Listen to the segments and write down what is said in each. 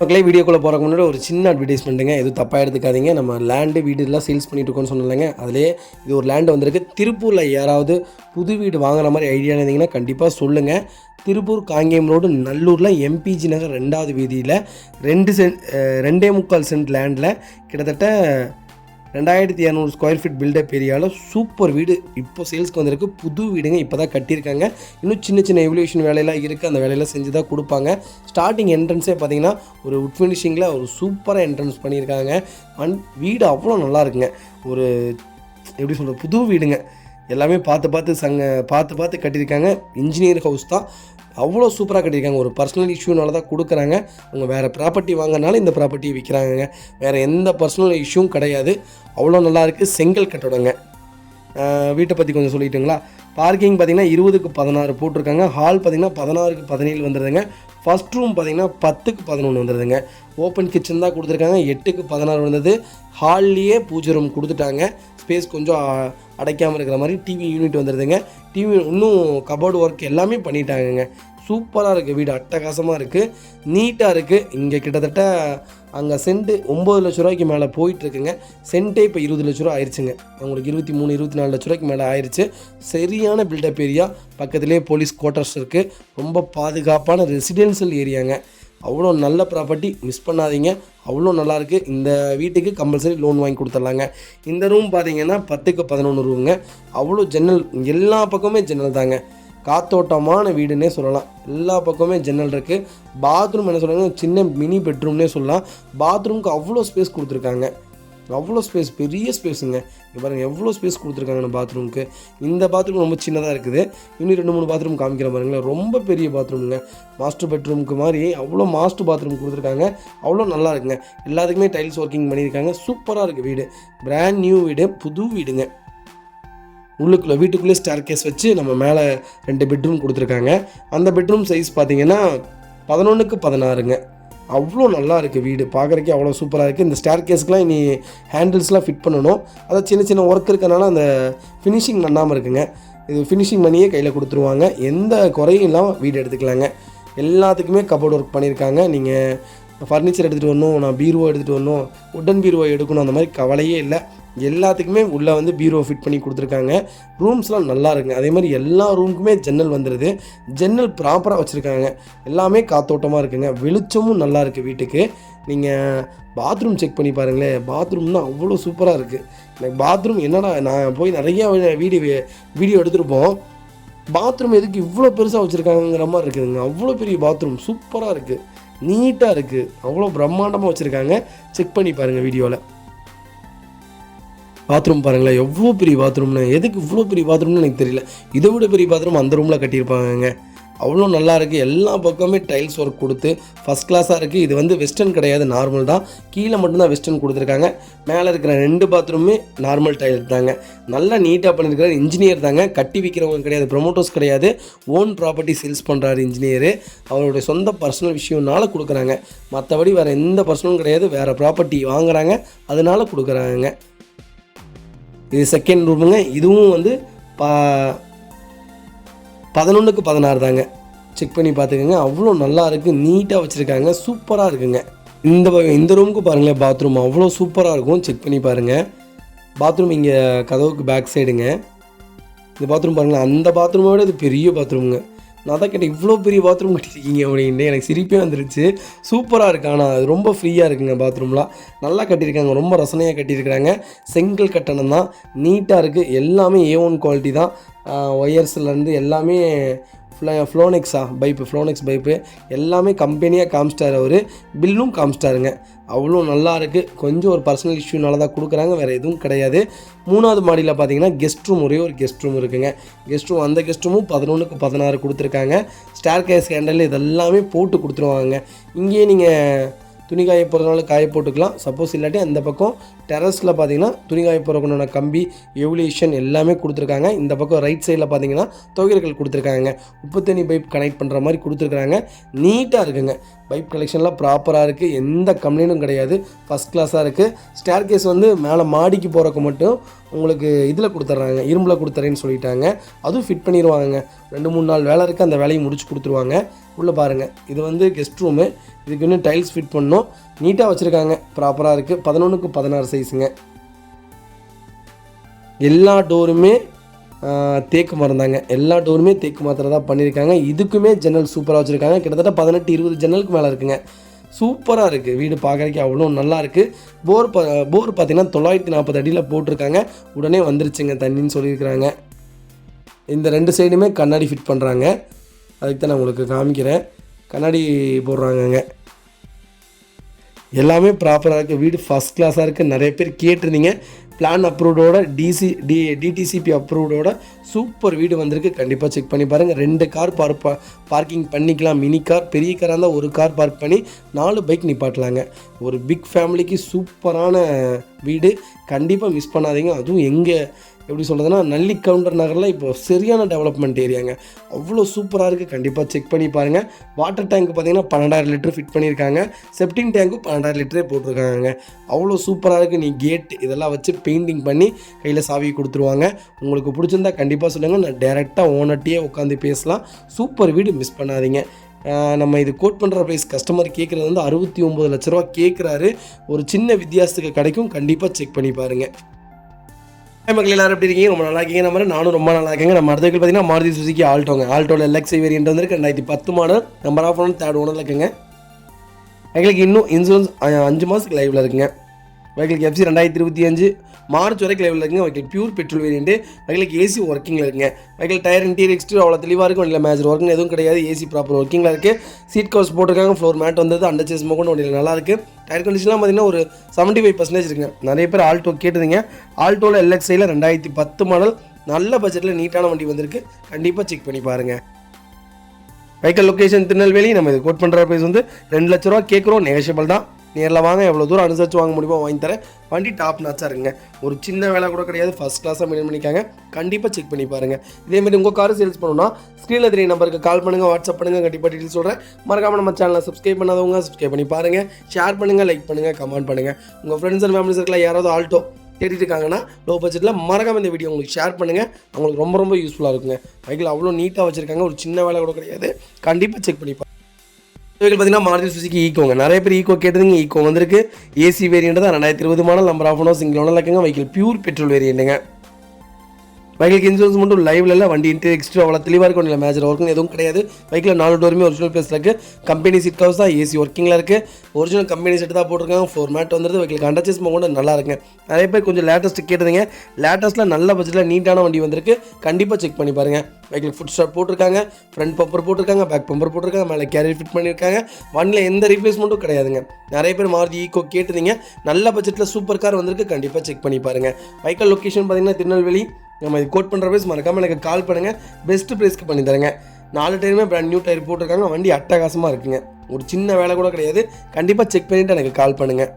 மக்களே வீடியோக்குள்ளே போகிறக்கு முன்னாடி ஒரு சின்ன அட்வர்டைஸ்மெண்ட்டுங்க, எதுவும் தப்பாக எடுத்துக்காதீங்க. நம்ம லேண்டு வீடு எல்லாம் சேல்ஸ் பண்ணிட்டு இருக்கோம்னு சொன்னலைங்க, அதிலே இது ஒரு லேண்டு வந்திருக்கு. திருப்பூரில் யாராவது புது வீடு வாங்குற மாதிரி ஐடியா இருந்தீங்கன்னா கண்டிப்பாக சொல்லுங்கள். திருப்பூர் காங்கேயம் ரோடு நல்லூரில் எம்பிஜி நகர் 2வது வீதியில் 2.25 சென்ட் லேண்டில் கிட்டத்தட்ட 2200 ஸ்கொயர் ஃபீட் பில்டப் ஏரியாவில் சூப்பர் வீடு இப்போ சேல்ஸ்க்கு வந்திருக்கு. புது வீடுங்க, இப்போ தான் கட்டியிருக்காங்க. இன்னும் சின்ன சின்ன எவல்யூஷன் வேலையெல்லாம் இருக்குது, அந்த வேலையெல்லாம் செஞ்சு தான் கொடுப்பாங்க. ஸ்டார்டிங் என்ட்ரன்ஸே பார்த்தீங்கன்னா ஒரு உட் ஃபினிஷிங்கில் ஒரு சூப்பராக என்ட்ரன்ஸ் பண்ணியிருக்காங்க. வீடு அவ்வளோ நல்லா இருக்குங்க. ஒரு எப்படி சொல்கிறது, புது வீடுங்க. எல்லாமே பார்த்து கட்டியிருக்காங்க. இன்ஜினியர் ஹவுஸ் தான், அவ்வளோ சூப்பராக கட்டியிருக்காங்க. ஒரு பர்சனல் இஷ்யூனால தான் கொடுக்குறாங்க. அவங்க வேறு ப்ராப்பர்ட்டி வாங்கினாலும் இந்த ப்ராப்பர்ட்டியை விற்கிறாங்க. வேறு எந்த பர்சனல் இஷ்யூவும் கிடையாது. அவ்வளோ நல்லாயிருக்கு. செங்கல் கட்டடங்க. வீட்டை பற்றி கொஞ்சம் சொல்லிட்டுங்களா. பார்க்கிங் பார்த்திங்கன்னா 20க்கு 16 போட்டிருக்காங்க. ஹால் பார்த்திங்கன்னா 16க்கு 17 வந்துடுதுங்க. ஃபஸ்ட் ரூம் பார்த்திங்கன்னா 10க்கு 11 வந்துடுதுங்க. ஓப்பன் கிச்சன் தான் கொடுத்துருக்காங்க. 8க்கு 16 வந்தது. ஹால்லேயே பூஜை ரூம் கொடுத்துட்டாங்க. ஸ்பேஸ் கொஞ்சம் அடைக்காமல் இருக்கிற மாதிரி டிவி யூனிட் வந்துடுதுங்க. டிவி இன்னும் கபோர்டு ஒர்க் எல்லாமே பண்ணிட்டாங்கங்க. சூப்பராக இருக்குது. வீடு அட்டகாசமாக இருக்குது, நீட்டாக இருக்குது. இங்கே கிட்டத்தட்ட அங்கே சென்ட்டு 9 லட்ச ரூபாய்க்கு மேலே போயிட்டுருக்குங்க. சென்ட்டே இப்போ 20 லட்ச ரூபா ஆயிடுச்சுங்க. அவங்களுக்கு 23-24 லட்ச ரூபாய்க்கு மேலே ஆயிடுச்சு. சரியான பில்டப் ஏரியா. பக்கத்துலேயே போலீஸ் குவார்ட்டர்ஸ் இருக்குது. ரொம்ப பாதுகாப்பான ரெசிடென்ஷியல் ஏரியாங்க. அவ்வளோ நல்ல ப்ராப்பர்ட்டி, மிஸ் பண்ணாதீங்க. அவ்வளோ நல்லாயிருக்கு. இந்த வீட்டுக்கு கம்பல்சரி லோன் வாங்கி கொடுத்துட்லாங்க. இந்த ரூம் பார்த்தீங்கன்னா 10க்கு 11 ரூமுங்க. அவ்வளோ ஜன்னல், எல்லா பக்கமே ஜன்னல் தாங்க. காத்தோட்டமான வீடுன்னே சொல்லலாம். எல்லா பக்கமே ஜன்னல் இருக்குது. பாத்ரூம் என்ன சொல்கிறாங்க, சின்ன மினி பெட்ரூம்னே சொல்லலாம். பாத்ரூமுக்கு அவ்வளோ ஸ்பேஸ் கொடுத்துருக்காங்க. அவ்வளோ ஸ்பேஸ், பெரிய ஸ்பேஸுங்க. இங்கே பாருங்கள் எவ்வளோ ஸ்பேஸ் கொடுத்துருக்காங்க நம்ம பாத்ரூமுக்கு. இந்த பாத்ரூம் ரொம்ப சின்னதாக இருக்குது. இன்னும் 2-3 பாத்ரூம் காமிக்கிற பாருங்களேன். ரொம்ப பெரிய பாத்ரூமுங்க. மாஸ்டர் பெட்ரூமுக்கு மாதிரி அவ்வளோ மாஸ்டர் பாத்ரூம் கொடுத்துருக்காங்க. அவ்வளோ நல்லா இருக்குங்க. எல்லாத்துக்குமே டைல்ஸ் ஒர்க்கிங் பண்ணியிருக்காங்க. சூப்பராக இருக்குது வீடு. பிராண்ட் நியூ வீடு, புது வீடுங்க. வீட்டுக்குள்ளே ஸ்டேர் கேஸ் வச்சு நம்ம மேலே 2 பெட்ரூம் கொடுத்துருக்காங்க. அந்த பெட்ரூம் சைஸ் பார்த்திங்கன்னா 11க்கு 16ங்க. அவ்வளோ நல்லா இருக்குது வீடு. பார்க்குறக்கே அவ்வளோ சூப்பராக இருக்குது. இந்த ஸ்டேர் கேஸ்க்கெலாம் இனி ஹேண்டில்ஸ்லாம் ஃபிட் பண்ணணும். அதை சின்ன சின்ன ஒர்க் இருக்கனால அந்த ஃபினிஷிங் பண்ணாமல் இருக்குங்க. இது ஃபினிஷிங் பண்ணியே கையில் கொடுத்துருவாங்க. எந்த குறையும் இல்லாமல் வீடு எடுத்துக்கலாங்க. எல்லாத்துக்குமே கபோர்டு ஒர்க் பண்ணியிருக்காங்க. நீங்கள் ஃபர்னிச்சர் எடுத்துகிட்டு வரணும், நான் பீரோ எடுத்துகிட்டு வரணும், உட்டன் பீரோ எடுக்கணும், அந்த மாதிரி கவலையே இல்லை. எல்லாத்துக்குமே உள்ளே வந்து பீரோ ஃபிட் பண்ணி கொடுத்துருக்காங்க. ரூம்ஸ்லாம் நல்லா இருக்குங்க. அதே மாதிரி எல்லா ரூமுக்குமே ஜன்னல் வந்துடுது. ஜன்னல் ப்ராப்பராக வச்சுருக்காங்க. எல்லாமே காத்தோட்டமாக இருக்குங்க. வெளிச்சமும் நல்லா இருக்குது வீட்டுக்கு. நீங்கள் பாத்ரூம் செக் பண்ணி பாருங்களேன். பாத்ரூம் தான் அவ்வளோ சூப்பராக இருக்குது. எனக்கு பாத்ரூம் என்னடா, நான் போய் நிறையா வீடியோ எடுத்துருப்போம். பாத்ரூம் எதுக்கு இவ்வளோ பெருசாக வச்சுருக்காங்கிற மாதிரி இருக்குதுங்க. அவ்வளோ பெரிய பாத்ரூம் சூப்பராக இருக்குது, நீட்டாக இருக்குது, அவ்வளோ பிரம்மாண்டமாக வச்சுருக்காங்க. செக் பண்ணி பாருங்கள் வீடியோவில். பாத்ரூம் பாருங்களேன், எவ்வளோ பெரிய பாத்ரூம்னு. எதுக்கு இவ்வளோ பெரிய பாத்ரூம்னு எனக்கு தெரியல. இதை விட பெரிய பாத்ரூம் அந்த ரூமில் கட்டியிருப்பாங்க. அவ்வளோ நல்லா இருக்குது. எல்லா பக்கமே டைல்ஸ் ஒர்க் கொடுத்து ஃபஸ்ட் கிளாஸாக இருக்குது. இது வந்து வெஸ்டர்ன் கிடையாது, நார்மல் தான். கீழே மட்டும்தான் வெஸ்டர்ன் கொடுத்துருக்காங்க. மேலே இருக்கிற 2 பாத்ரூமே நார்மல் டைல்ஸ் தாங்க. நல்லா நீட்டாக பண்ணியிருக்கிற இன்ஜினியர் தாங்க. கட்டி விற்கிறவங்க கிடையாது, ப்ரொமோட்டர்ஸ் கிடையாது. ஓன் ப்ராப்பர்ட்டி சேல்ஸ் பண்ணுறாரு இன்ஜினியரு. அவருடைய சொந்த பர்சனல் விஷயம்னால கொடுக்குறாங்க. மற்றபடி வேறு எந்த பர்சனலும் கிடையாது. வேறு ப்ராப்பர்ட்டி வாங்குகிறாங்க, அதனால கொடுக்குறாங்க. இது செகண்ட் ரூமுங்க. இதுவும் வந்து 11க்கு 16 தாங்க. செக் பண்ணி பார்த்துக்கோங்க. அவ்வளோ நல்லா இருக்குது, நீட்டாக வச்சுருக்காங்க, சூப்பராக இருக்குங்க. இந்த ரூமுக்கு பாருங்களேன், பாத்ரூம் அவ்வளோ சூப்பராக இருக்கும். செக் பண்ணி பாருங்கள். பாத்ரூம் இங்கே கதவுக்கு பேக் சைடுங்க. இந்த பாத்ரூம் பாருங்களேன், அந்த பாத்ரூமை விட இது பெரிய பாத்ரூமுங்க. நான் தான் கேட்டேன், இவ்வளோ பெரிய பாத்ரூம் கட்டியிருக்கீங்க அப்படின்ட்டு. எனக்கு சிரிப்பே வந்துருச்சு. சூப்பராக இருக்குது. ஆனால் அது ரொம்ப ஃப்ரீயாக இருக்குங்க. பாத்ரூம்லாம் நல்லா கட்டியிருக்காங்க, ரொம்ப ரசனையாக கட்டியிருக்கிறாங்க. செங்கல் கட்டணம் தான், நீட்டாக இருக்குது. எல்லாமே A1 குவாலிட்டி தான். ஒயர்ஸ்லேருந்து எல்லாமே ஃப்ளோனெக்ஸ் பைப்பு எல்லாமே கம்பெனியாக காமிச்சிட்டார். அவர் பில்லும் காமிச்சிட்டாருங்க. அவ்வளோ நல்லா இருக்குது. கொஞ்சம் ஒரு பர்சனல் இஷ்யூனால தான் கொடுக்குறாங்க, வேறு எதுவும் கிடையாது. 3வது மாடியில் பார்த்தீங்கன்னா கெஸ்ட் ரூம், ஒரே ஒரு கெஸ்ட் ரூம் இருக்குங்க. கெஸ்ட் ரூம், அந்த கெஸ்ட் ரூமும் 11க்கு 16 கொடுத்துருக்காங்க. ஸ்டேர் கேஸ் ஹேண்டல் இதெல்லாமே போட்டு கொடுத்துருவாங்க. இங்கேயே நீங்கள் துணி காய போகிறதுனால காய போட்டுக்கலாம். சப்போஸ் இல்லாட்டி அந்த பக்கம் டெரஸில் பார்த்தீங்கன்னா துணி காய போகிறதுக்கான கம்பி, எவல்யூஷன் எல்லாமே கொடுத்துருக்காங்க. இந்த பக்கம் ரைட் சைடில் பார்த்தீங்கன்னா துவையல்கள் கொடுத்துருக்காங்க. உப்பு தண்ணி பைப் கனெக்ட் பண்ணுற மாதிரி கொடுத்துருக்காங்க. நீட்டாக இருக்குங்க. பைப் கலெக்ஷன்லாம் ப்ராப்பராக இருக்குது. எந்த கம்ப்ளைண்ட்டும் கிடையாது. ஃபஸ்ட் கிளாஸாக இருக்குது. ஸ்டேர் கேஸ் வந்து மேலே மாடிக்கு போகிறக்கு மட்டும் உங்களுக்கு இதில் கொடுத்துட்றாங்க, இரும்பில் கொடுத்துறேன்னு சொல்லிட்டாங்க. அதுவும் ஃபிட் பண்ணிடுவாங்க. 2-3 நாள் வேலை இருக்குது, அந்த வேலையை முடிச்சு கொடுத்துருவாங்க. உள்ளே பாருங்கள், இது வந்து கெஸ்ட் ரூமு. இதுக்கு இன்னும் டைல்ஸ் ஃபிட் பண்ணணும். நீட்டாக வச்சுருக்காங்க, ப்ராப்பராக இருக்குது. 11x16 சைஸுங்க. எல்லா டோருமே தேக்கு மரந்தாங்க. எல்லா டோருமே தேக்கு மரத்தில் தான் பண்ணியிருக்காங்க. இதுக்குமே ஜன்னல் சூப்பராக வச்சுருக்காங்க. கிட்டத்தட்ட 18-20 ஜன்னலுக்கு மேலே இருக்குங்க. சூப்பராக இருக்குது வீடு, பார்க்குறதுக்கு அவ்வளோ நல்லா இருக்குது. போர் பார்த்திங்கன்னா 940 அடியில் போட்டிருக்காங்க. உடனே வந்துருச்சுங்க தண்ணின்னு சொல்லியிருக்கிறாங்க. இந்த 2 சைடுமே கண்ணாடி ஃபிட் பண்ணுறாங்க. அதுக்கு தான் நான் உங்களுக்கு காமிக்கிறேன். கண்ணாடி போடுறாங்கங்க. எல்லாமே ப்ராப்பராக இருக்குது. வீடு ஃபஸ்ட் கிளாஸாக இருக்குது. நிறைய பேர் கேட்டிருந்தீங்க. பிளான் அப்ரூவ்டோட டிடிசிபி அப்ரூவ்டோட சூப்பர் வீடு வந்திருக்கு. கண்டிப்பாக செக் பண்ணி பாருங்கள். 2 கார் பார்க்கிங் பண்ணிக்கலாம். மினி கார், பெரிய காராக இருந்தால் 1 கார் பார்க் பண்ணி 4 பைக் நிப்பாட்டலாங்க. ஒரு பிக் ஃபேமிலிக்கு சூப்பரான வீடு. கண்டிப்பாக மிஸ் பண்ணாதீங்க. அதுவும் எங்கே எப்படி சொல்கிறதுனா, நல்லி கவுண்டர் நகரில் இப்போ சரியான டெவலப்மெண்ட் ஏரியாங்க. அவ்வளோ சூப்பராக இருக்குது. கண்டிப்பாக செக் பண்ணி பாருங்கள். வாட்டர் டேங்க் பார்த்திங்கன்னா 12,000 லிட்டர் ஃபிட் பண்ணியிருக்காங்க. செப்டிங் டேங்க்கும் 12,000 லிட்டரே போட்டிருக்காங்க. அவ்வளோ சூப்பராக இருக்குது. நீ கேட் இதெல்லாம் வச்சு பெயிண்டிங் பண்ணி கையில் சாவி கொடுத்துருவாங்க. உங்களுக்கு பிடிச்சிருந்தா கண்டிப்பாக சொல்லுங்கள். நான் டேரெக்டாக ஓனர்ட்டியே உட்காந்து பேசலாம். சூப்பர் வீடு, மிஸ் பண்ணாதீங்க. நம்ம இது கோட் பண்ணுற ப்ரைஸ் கஸ்டமர் கேட்குறது வந்து 69 லட்ச ரூபா கேட்குறாரு. ஒரு சின்ன வித்தியாசத்துக்கு கிடைக்கும். கண்டிப்பாக செக் பண்ணி பாருங்கள். மக்கள் எல்லாரும் எப்படி இருக்கீங்க? ரொம்ப நல்லா இருக்கீங்க. நானும் ரொம்ப நல்லா இருக்கேங்க. நம்ம அடுத்த பார்த்தீங்கன்னா மாருதி சுசுகி ஆல்டோங்க. ஆல்டோவில் LXi வேரியன்ட் வந்துருக்கு. 2010 model. Number of one 3rd ஓனரில் இருக்குங்க. எங்களுக்கு இன்னும் இன்சூரன்ஸ் 5 மாதத்துக்கு லைவில் இருக்குங்க. வெஹிக்கிளுக்கு FC 2025 மார்ச் வரைக்கும் லைவில் இருக்குங்க. Vehicle pure petrol variant. வெஹிக்கிளுக்கு AC ஒர்க்கிங்கில் இருக்குங்க. வெஹிக்கிள் டயர் இன்டீரியர் எக்ஸ்டீரியர் அவ்வளோ தெளிவாக இருக்கும். வண்டியில் மேஜர் ஒர்க்கிங் எதுவும் கிடையாது. AC ப்ராப்பர் ஒர்க்கிங்கில் இருக்குது. சீட் கவர்ஸ் போட்டிருக்காங்க. ஃப்ளோர் மேட் வந்தது. அண்டர் சேஸ் மோகன் வண்டியில் நல்லாயிருக்கு. டயர் கண்டிஷன்லாம் பார்த்திங்கன்னா ஒரு 75% இருக்குங்க. நிறைய பேர் ஆல்டோ கேட்டுதுங்க. ஆல்டோவில் LXiயில் 2010 மாடல் நல்ல பட்ஜெட்டில் நீட்டான வண்டி வந்திருக்கு. கண்டிப்பாக செக் பண்ணி பாருங்கள். Vehicle location Tirunelveli. நம்ம இது கோட் பண்ணுற ப்ரைஸ் வந்து 2 லட்ச ரூபா கேட்குறோம். நெகோஷியபிள் தான். நேரில் வாங்க, எவ்வளோ தூரம் அனுசரித்து வாங்க முடியுமோ வாங்கி தரேன். வண்டி டாப் நாச்சாக இருக்குங்க. ஒரு சின்ன வேலை கூட கிடையாது. ஃபஸ்ட் கிளாஸாக மெயின்டைன் பண்ணிக்காங்க. கண்டிப்பாக செக் பண்ணி பாருங்கள். இதேமாதிரி உங்கள் கார் சேல்ஸ் பண்ணணும்னா ஸ்க்ரீனில் 3 நம்பருக்கு கால் பண்ணுங்கள், வாட்ஸ்அப் பண்ணுங்கள். கண்டிப்பாக டீட்டெயில் சொல்கிறேன். மறக்காமல் நம்ம சேனலை சப்ஸ்கிரைப் பண்ணாதவங்க சப்ஸ்கிரைப் பண்ணி பாருங்கள். ஷேர் பண்ணுங்கள், லைக் பண்ணுங்கள், கமெண்ட் பண்ணுங்கள். உங்கள் ஃப்ரெண்ட்ஸ் அண்ட் ஃபேமிலிஸ் இருக்கலாம் யாராவது ஆல்டோ தேடிட்டு இருக்காங்கன்னா லோ பட்ஜெட்டில் மறக்காமல் இந்த வீடியோ உங்களுக்கு ஷேர் பண்ணுங்கள். அவங்களுக்கு ரொம்ப ரொம்ப யூஸ்ஃபுல்லாக இருக்குங்க. வெஹிக்கிள் அவ்வளோ நீட்டாக வச்சுருக்காங்க. ஒரு சின்ன வேலை கூட கிடையாது. கண்டிப்பாக செக் பண்ணி வெஹிக்கிள் பார்த்தீங்கன்னா மாருதி சுசுகி ஈக்கோங்க. நிறைய பேர் ஈக்கோ கேட்டதுங்க. ஈக்கோ வந்திருக்கு. AC வேரியன்ட் தான். 2020 model. Number of one single owner இருக்குங்க. வெஹிக்கிள் பியூர் பெட்ரோல் வேரியன்ட்டுங்க. வெஹிக்கிளுக்கு இன்சூரன்ஸ் மட்டும் லைவ்ல இல்லை. வண்டி இன்டீரியர் எக்ஸ்ட்ரா அவ்வளோ தெளிவாக இருக்கும். இல்லை மேஜர் ஒர்க்கிங் எதுவும் கிடையாது. வெஹிக்கில் 4 டோருமே ஒரிஜினல் பிளேஸில் இருக்குது. கம்பெனி சீட் கவர்ஸ் தான். AC ஒர்க்கிங்கில் இருக்குது. ஒரிஜினல் கம்பெனி செட் தான் போட்டிருக்காங்க. ஃப்ளோர் மேட் வந்துருது. வெஹிக்கிளுக்கு அண்டர் சேஸ் மோகன் நல்லா இருக்குங்க. நிறைய பேர் கொஞ்சம் லேட்டஸ்ட் கேட்டதுங்க. லேட்டஸ்ட்டில் நல்ல பட்ஜெட்டில் நீட்டான வண்டி வந்திருக்கு. கண்டிப்பாக செக் பண்ணி பாருங்கள். வெஹிக்கிள் ஃபுட் ஸ்டாப் போட்டிருக்காங்க. ஃப்ரண்ட் பம்பர் போட்டிருக்காங்க. பேக் பம்பர் போட்டிருக்காங்க. மேலே கேரியர் ஃபிட் பண்ணியிருக்காங்க. வண்டியில் எந்த ரீப்ளேஸ்மெண்ட்டும் கிடையாதுங்க. நிறைய பேர் மாருதி ஈக்கோ கேட்டுருந்தீங்க. நல்ல பட்ஜெட்டில் சூப்பர் கார் வந்திருக்கு. கண்டிப்பாக செக் பண்ணி பாருங்கள். வெஹிக்கிள் லொக்கேஷன் பார்த்தீங்கன்னா திருநெல்வேலி. நம்ம இது கோட் பண்ணுற ப்ரைஸ் மறக்காமல் எனக்கு கால் பண்ணுங்கள். பெஸ்ட்டு ப்ரைஸ்க்கு பண்ணி தரேங்க. 4 டயருமே பிராண்ட் நியூ டயர் போட்டிருக்காங்க. வண்டி அட்டகாசமாக இருக்குங்க. ஒரு சின்ன வேலை கூட கிடையாது. கண்டிப்பாக செக் பண்ணிவிட்டு எனக்கு கால் பண்ணுங்கள்.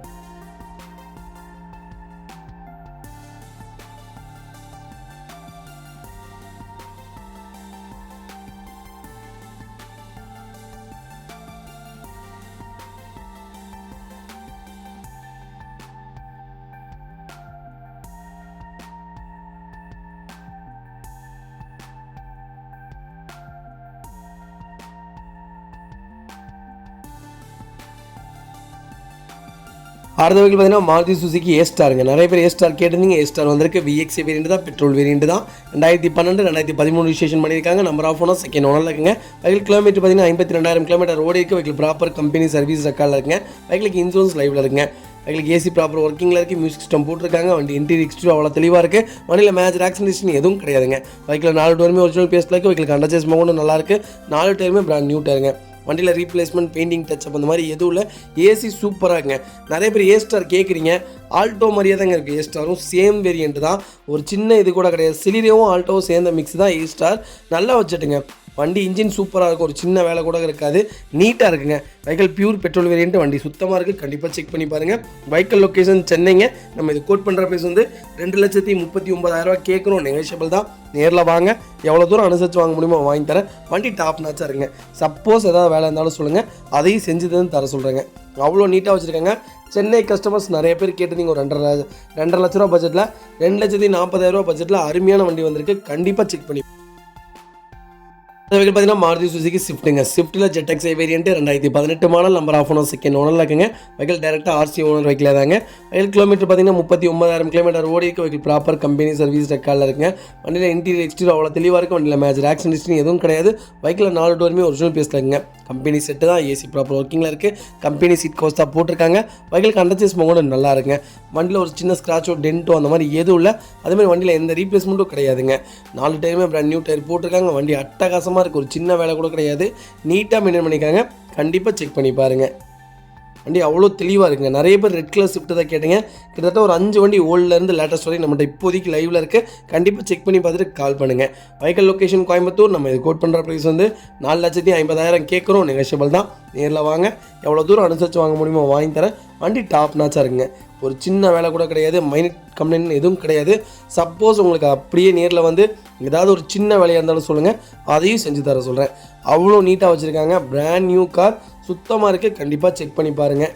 அடுத்த வெஹிக்கிள் பார்த்தீங்கன்னா மாருதி சுசுகி ஏஸ்டாருங்க. நிறைய பேர் ஏஸ்டார் கேட்டிருந்தீங்க. ஏஸ்டார் வந்திருக்கு. VXi வேரியன்ட் தான். பெட்ரோல் வேரியன்ட் தான். 2012 2013 ரிஜிஸ்ட்ரேஷன் பண்ணியிருக்காங்க. நம்பர் ஆஃப் ஓனர் செகண்ட் ஓனரில் இருக்குங்க. வெஹிக்கிள் கிலோமீட்டர் பார்த்தீங்கன்னா 52,000 கிலோமீட்டர் ரோடு இருக்குது. வெஹிக்கிள் ப்ராப்பர் கம்பெனி சர்வீஸ் ரெக்கார்டில் இருக்குங்க. வெஹிக்கிளுக்கு இன்சூரன்ஸ் லைவில் இருக்குங்க. வெஹிக்கிளுக்கு AC ப்ராப்பர் ஒர்க்கிங்கில் இருக்குது. மியூசிக் சிஸ்டம் போட்டிருக்காங்க. வண்டி இன்டீரியர் எக்ஸ்டீரியர் அவ்வளோ தெளிவாக இருக்குது. வண்டியில் மேஜர் ஆக்சிடென்ட் எதுவும் கிடையாதுங்க. வெஹிக்கிள் 4 டோருமே ஒரிஜினல் பேஸில் இருக்குது. வெஹிக்கிளுக்கு அண்டர் சேஸ் மோகன் நல்லா இருக்குது. 4 டயருமே பிராண்ட் நியூ டயருங்க. வண்டியில் ரீப்ளேஸ்மெண்ட், பெயிண்டிங், டச்சப் அந்த மாதிரி எதுவும் இல்லை. AC சூப்பராக இருக்குங்க. நிறைய பேர் ஏஸ்டார் கேட்குறீங்க. ஆல்டோ மாதிரியே தாங்க இருக்குது. ஏஸ்டாரும் சேம் வேரியன்ட் தான். ஒரு சின்ன இது கூட கிடையாது. சிலிரியோவும் ஆல்டோவும் சேர்ந்த மிக்ஸ் தான் ஏஸ்டார். நல்லா வச்சுட்டுங்க. வண்டி இன்ஜின் சூப்பராக இருக்கும். ஒரு சின்ன வேலை கூட இருக்காது. நீட்டாக இருக்குங்க. Vehicle pure petrol variant. வண்டி சுத்தமாக இருக்குது. கண்டிப்பாக செக் பண்ணி பாருங்கள். வெஹிக்கிள் லொக்கேஷன் சென்னைங்க. நம்ம இது கோட் பண்ணுற ப்ரைஸ் வந்து 2,39,000 கேட்குறோம். நெகோஷியபிள் தான். நேரில் வாங்க, எவ்வளோ தூரம் அனுசரித்து வாங்க முடியுமோ வாங்கி தரேன். வண்டி டாப் நாச்சாக இருக்குங்க. சப்போஸ் ஏதாவது வேலை இருந்தாலும் சொல்லுங்கள். அதையும் செஞ்சு தான் தர சொல்கிறேங்க. அவ்வளோ நீட்டாக வச்சுருக்காங்க. சென்னை கஸ்டமர்ஸ் நிறைய பேர் கேட்டிருந்தீங்க. ஒரு 2.5 லட்ச ரூபா பட்ஜெட்டில் 2,40,000 பட்ஜெட்டில் அருமையான வண்டி வந்திருக்கு. கண்டிப்பாக செக் பண்ணி வெஹிக்கிள் பார்த்தீங்கன்னா மாருதி சுசுகி ஸ்விஃப்ட்டுங்க. ஸ்விஃப்ட்டில் ஜெட்எக்ஸை variant 2018 model, number of owner second ஓனரில் இருக்குங்க. வெஹிக்கிள் டேரெக்டாக ஆர்சி ஓனர் வெஹிக்கில் தாங்க. வெஹிக்கிள் கிலோமீட்டர் பார்த்தீங்கன்னா 39,000 கிலோமீட்டர் ஓடி இருக்கு. வெஹிக்கிள் ப்ராப்பர் கம்பெனி சர்வீஸ் ரெக்கார்டில் இருக்குங்க. வண்டியில் இன்டீரியர் எக்ஸ்டீரியர் அவ்வளோ தெளிவாக இருக்கும். வண்டியில் மேஜர் ஆக்சிடென்ட் ஹிஸ்ட்ரி எதுவும் கிடையாது. வெஹிக்கில் 4 டோருமே ஒரிஜினல் பீஸில் இருக்குங்க. கம்பெனி செட்டு தான், ஏசி ப்ராப்பர் ஒர்க்கிங்கில் இருக்குது. கம்பெனி சீட் கவர்ஸ் தான் போட்டிருக்காங்க. வெஹிக்கிள் கண்டச்சேஸ் கூட நல்லா இருக்குங்க. வண்டியில் ஒரு சின்ன ஸ்க்ராச்சோ டென்ட்டோ அந்த மாதிரி எதுவும் இல்லை. அதேமாதிரி வண்டியில் எந்த ரீப்ளேஸ்மெண்ட்டும் கிடையாதுங்க. 4 டயருமே பிராண்ட் நியூ டயர் போட்டிருக்காங்க. வண்டி அட்டகாசமாக இருக்குது. ஒரு சின்ன வேலை கூட கிடையாது. நீட்டாக மெயின்டைன் பண்ணிக்காங்க. கண்டிப்பாக செக் பண்ணி பாருங்கள். வண்டி அவ்வளோ தெளிவாக இருக்குங்க. நிறைய பேர் ரெட் கலர் ஸ்விஃப்ட் தான் கேட்டீங்க. கிட்டத்தட்ட ஒரு 5 வண்டி ஓல்ட்லேருந்து லேட்டஸ்ட் வரைக்கும் நம்மகிட்ட இப்போதைக்கு லைவில் இருக்குது. கண்டிப்பாக செக் பண்ணி பார்த்துட்டு கால் பண்ணுங்கள். Vehicle location Coimbatore. நம்ம இது கோட் பண்ணுற ப்ரைஸ் வந்து 4,50,000 கேட்குறோம். நெகோஷியபிள் தான். நேரில் வாங்க, எவ்வளோ தூரம் அனுசரித்து வாங்க முடியுமோ வாங்கி தரேன். வண்டி டாப் நாச்சாக இருக்குங்க. ஒரு சின்ன வேலை கூட கிடையாது. மைனட் கம்ப்ளைண்ட் எதுவும் கிடையாது. சப்போஸ் உங்களுக்கு அப்படியே நேரில் வந்து ஏதாவது ஒரு சின்ன வேலையாக இருந்தாலும் சொல்லுங்கள், அதையும் செஞ்சு தர சொல்கிறேன். அவ்வளோ நீட்டாக வச்சுருக்காங்க. பிராண்ட் நியூ கார், சுத்தமாக இருக்குது. கண்டிப்பாக செக் பண்ணி பாருங்கள்.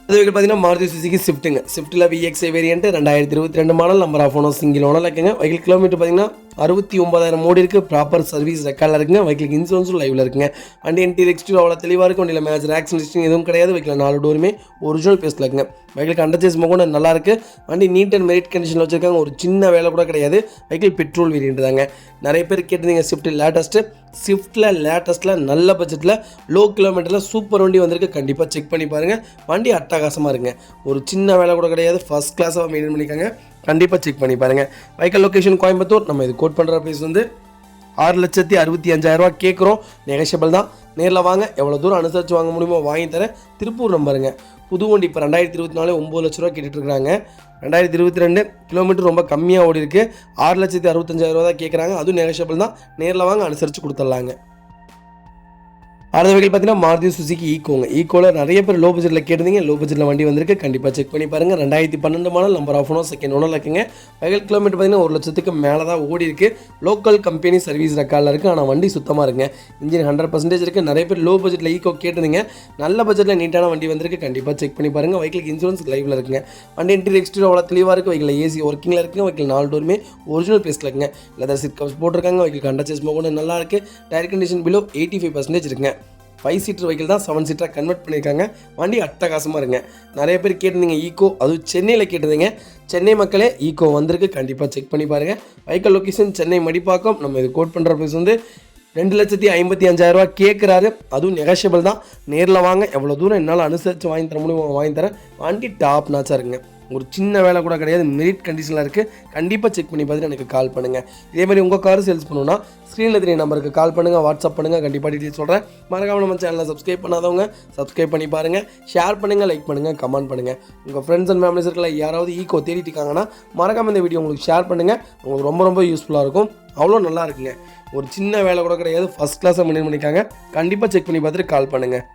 அது வெஹிக்கிள் பார்த்தீங்கன்னா மாருதி சுசுகி ஸ்விஃப்ட்டுங்க. ஸ்விஃப்ட்டில் VXI variant 2022 model, number of owner single owner இருக்குங்க. வெஹிக்கிள் கிலோமீட்டர் பார்த்தீங்கன்னா 69,000 ஓடி இருக்குது. ப்ராப்பர் சர்வீஸ் ரெக்கார்டில் இருக்குங்க. வெஹிக்கிள் இன்சூரன்ஸும் லைவில் இருக்குங்க. வண்டி இன்டீரியர் எக்ஸ்டீரியர் அவ்வளோ தெளிவாக இருக்கும். வண்டியில் மேஜர் ஆக்சிடென்ட் எதுவும் கிடையாது. வெஹிக்கில் 4 டோருமே ஒரிஜினல் பேஸில் இருக்குங்க. வெஹிக்கிள் அண்டர்சேஸ் கூட நல்லா இருக்குது. வண்டி நீட் அண்ட் மெரிட் கண்டிஷனில் வச்சுருக்காங்க. ஒரு சின்ன வேலை கூட கிடையாது. வெஹிக்கிள் பெட்ரோல் வேரியன்ட் தாங்க. நிறைய பேர் கேட்டிருந்தீங்க ஸ்விஃப்ட்டில் லேட்டஸ்ட்டில் நல்ல பட்ஜெட்டில் லோ கிலோமீட்டரில் சூப்பர் வண்டி வந்திருக்கு. கண்டிப்பாக செக் பண்ணி பாருங்கள். வண்டி அட்டகாசமாக இருக்குங்க. ஒரு சின்ன வேலை கூட கிடையாது. ஃபஸ்ட் கிளாஸாக மெயின்டைன் பண்ணிக்காங்க. கண்டிப்பாக செக் பண்ணி பாருங்கள். Vehicle location Coimbatore. நம்ம இது கோட் பண்ணுற ப்ரைஸ் வந்து 6,65,000 கேட்குறோம். நெகோஷியபிள் தான். நேரில் வாங்க, எவ்வளோ தூரம் அனுசரித்து வாங்க முடியுமோ வாங்கி தரேன். திருப்பூர் நம்பருங்க. புது வண்டி இப்போ 2024 9 லட்ச ரூபா கேட்டுட்ருக்காங்க. 2022 கிலோமீட்டர் ரொம்ப கம்மியாக ஓடி இருக்குது. 6,65,000 தான் கேட்குறாங்க. அதுவும் நெகோஷியபிள் தான். நேரில் வாங்க, அனுசரித்து கொடுத்துட்லாங்க. அடுத்த வெஹிக்கிள் பார்த்தீங்கன்னா மாருதி சுசுகி ஈக்கோங்க. ஈக்கோவில் நிறைய பேர் லோ பட்ஜெட்டில் கேட்டிருந்தீங்க. லோ பட்ஜெட்டில் வண்டி வந்திருக்கு. கண்டிப்பாக செக் பண்ணி பாருங்கள். 2012 model, number of owner second owner இருக்குங்க. வெஹிக்கிள் கிலோமீட்டர் பார்த்தீங்கன்னா 1 லட்சத்துக்கு மேலே தான் ஓடி இருக்குது. லோக்கல் கம்பெனி சர்வீஸ் ரெக்கார்டில் இருக்குது. ஆனால் வண்டி சுத்தமாக இருக்குங்க. இன்ஜின் 100% இருக்குது. நிறைய பேர் லோ பட்ஜெட்டில் ஈக்கோ கேட்டிருந்தீங்க. நல்ல பட்ஜெட்டில் நீட்டான வண்டி வந்திருக்கு. கண்டிப்பாக செக் பண்ணி பாருங்கள். வெஹிக்கிள் இன்சூரன்ஸ் லைவில் இருக்குங்க. வண்டி இன்டீரியர் எக்ஸ்டீரியர் அவ்வளோ தெளிவாக இருக்குது. வெஹிக்கிள் ஏசி ஒர்க்கிங்கில் இருக்குங்க. வெஹிக்கிள் 4 டோருமே ஒரிஜினல் பேஸில் இருக்குங்க. லெதர் சீட் கவர்ஸ் போட்டிருக்காங்க. வெஹிக்கிள் அண்டர்சேஸ் கூட நல்லா இருக்குது. டயர் கண்டிஷன் பிலோ 85% இருக்குங்க. 5 சீட்டர் வெஹிக்கிள் தான் 7 சீட்டராக கன்வெர்ட் பண்ணியிருக்காங்க. வண்டி அட்டகாசமாக இருங்க. நிறைய பேர் கேட்டிருந்தீங்க ஈக்கோ, அதுவும் சென்னையில் கேட்டிருந்தீங்க. சென்னை மக்களே ஈக்கோ வந்திருக்கு. கண்டிப்பாக செக் பண்ணி பாருங்கள். Vehicle location Chennai Madipakkam. நம்ம இது கோட் பண்ணுற ப்ரைஸ் வந்து 2,55,000 கேட்குறாரு. அதுவும் நெகோஷியபிள் தான். நேரில் வாங்க, எவ்வளோ தூரம் என்னால் அனுசரித்து வாங்கி தர முடியுமோ வாங்கி தரேன். வண்டி டாப் நாச்சாக இருக்குங்க. ஒரு சின்ன வேலை கூட கிடையாது. மெரிட் கண்டிஷனில் இருக்குது. கண்டிப்பாக செக் பண்ணி பார்த்துட்டு எனக்கு கால் பண்ணுங்கள். இதேமாதிரி உங்கள் கார் சேல்ஸ் பண்ணணுன்னா ஸ்க்ரீனில் தெரிய நம்பருக்கு கால் பண்ணுங்கள், வாட்ஸ்அப் பண்ணுங்கள். கண்டிப்பாக டீட்டெயில் சொல்கிறேன். மறக்காமல் நம்ம சேனலில் சப்ஸ்கிரைப் பண்ணாதவங்க சப்ஸ்கிரைப் பண்ணி பாருங்கள். ஷேர் பண்ணுங்கள், லைக் பண்ணுங்கள், கமெண்ட் பண்ணுங்கள். உங்கள் ஃப்ரெண்ட்ஸ் அண்ட் ஃபேமிலிஸ் இருக்கல யாராவது ஈக்கோ தேடிட்டு இருக்காங்கன்னா மறக்காமல் இந்த வீடியோ உங்களுக்கு ஷேர் பண்ணுங்கள். உங்களுக்கு ரொம்ப ரொம்ப யூஸ்ஃபுல்லாக இருக்கும். அவ்வளோ நல்லா இருக்குங்க. ஒரு சின்ன வேலை கூட கிடையாது. ஃபஸ்ட் கிளாஸாக மெயின்டைன் பண்ணிக்காங்க. கண்டிப்பாக செக் பண்ணி பார்த்துட்டு கால் பண்ணுங்கள்.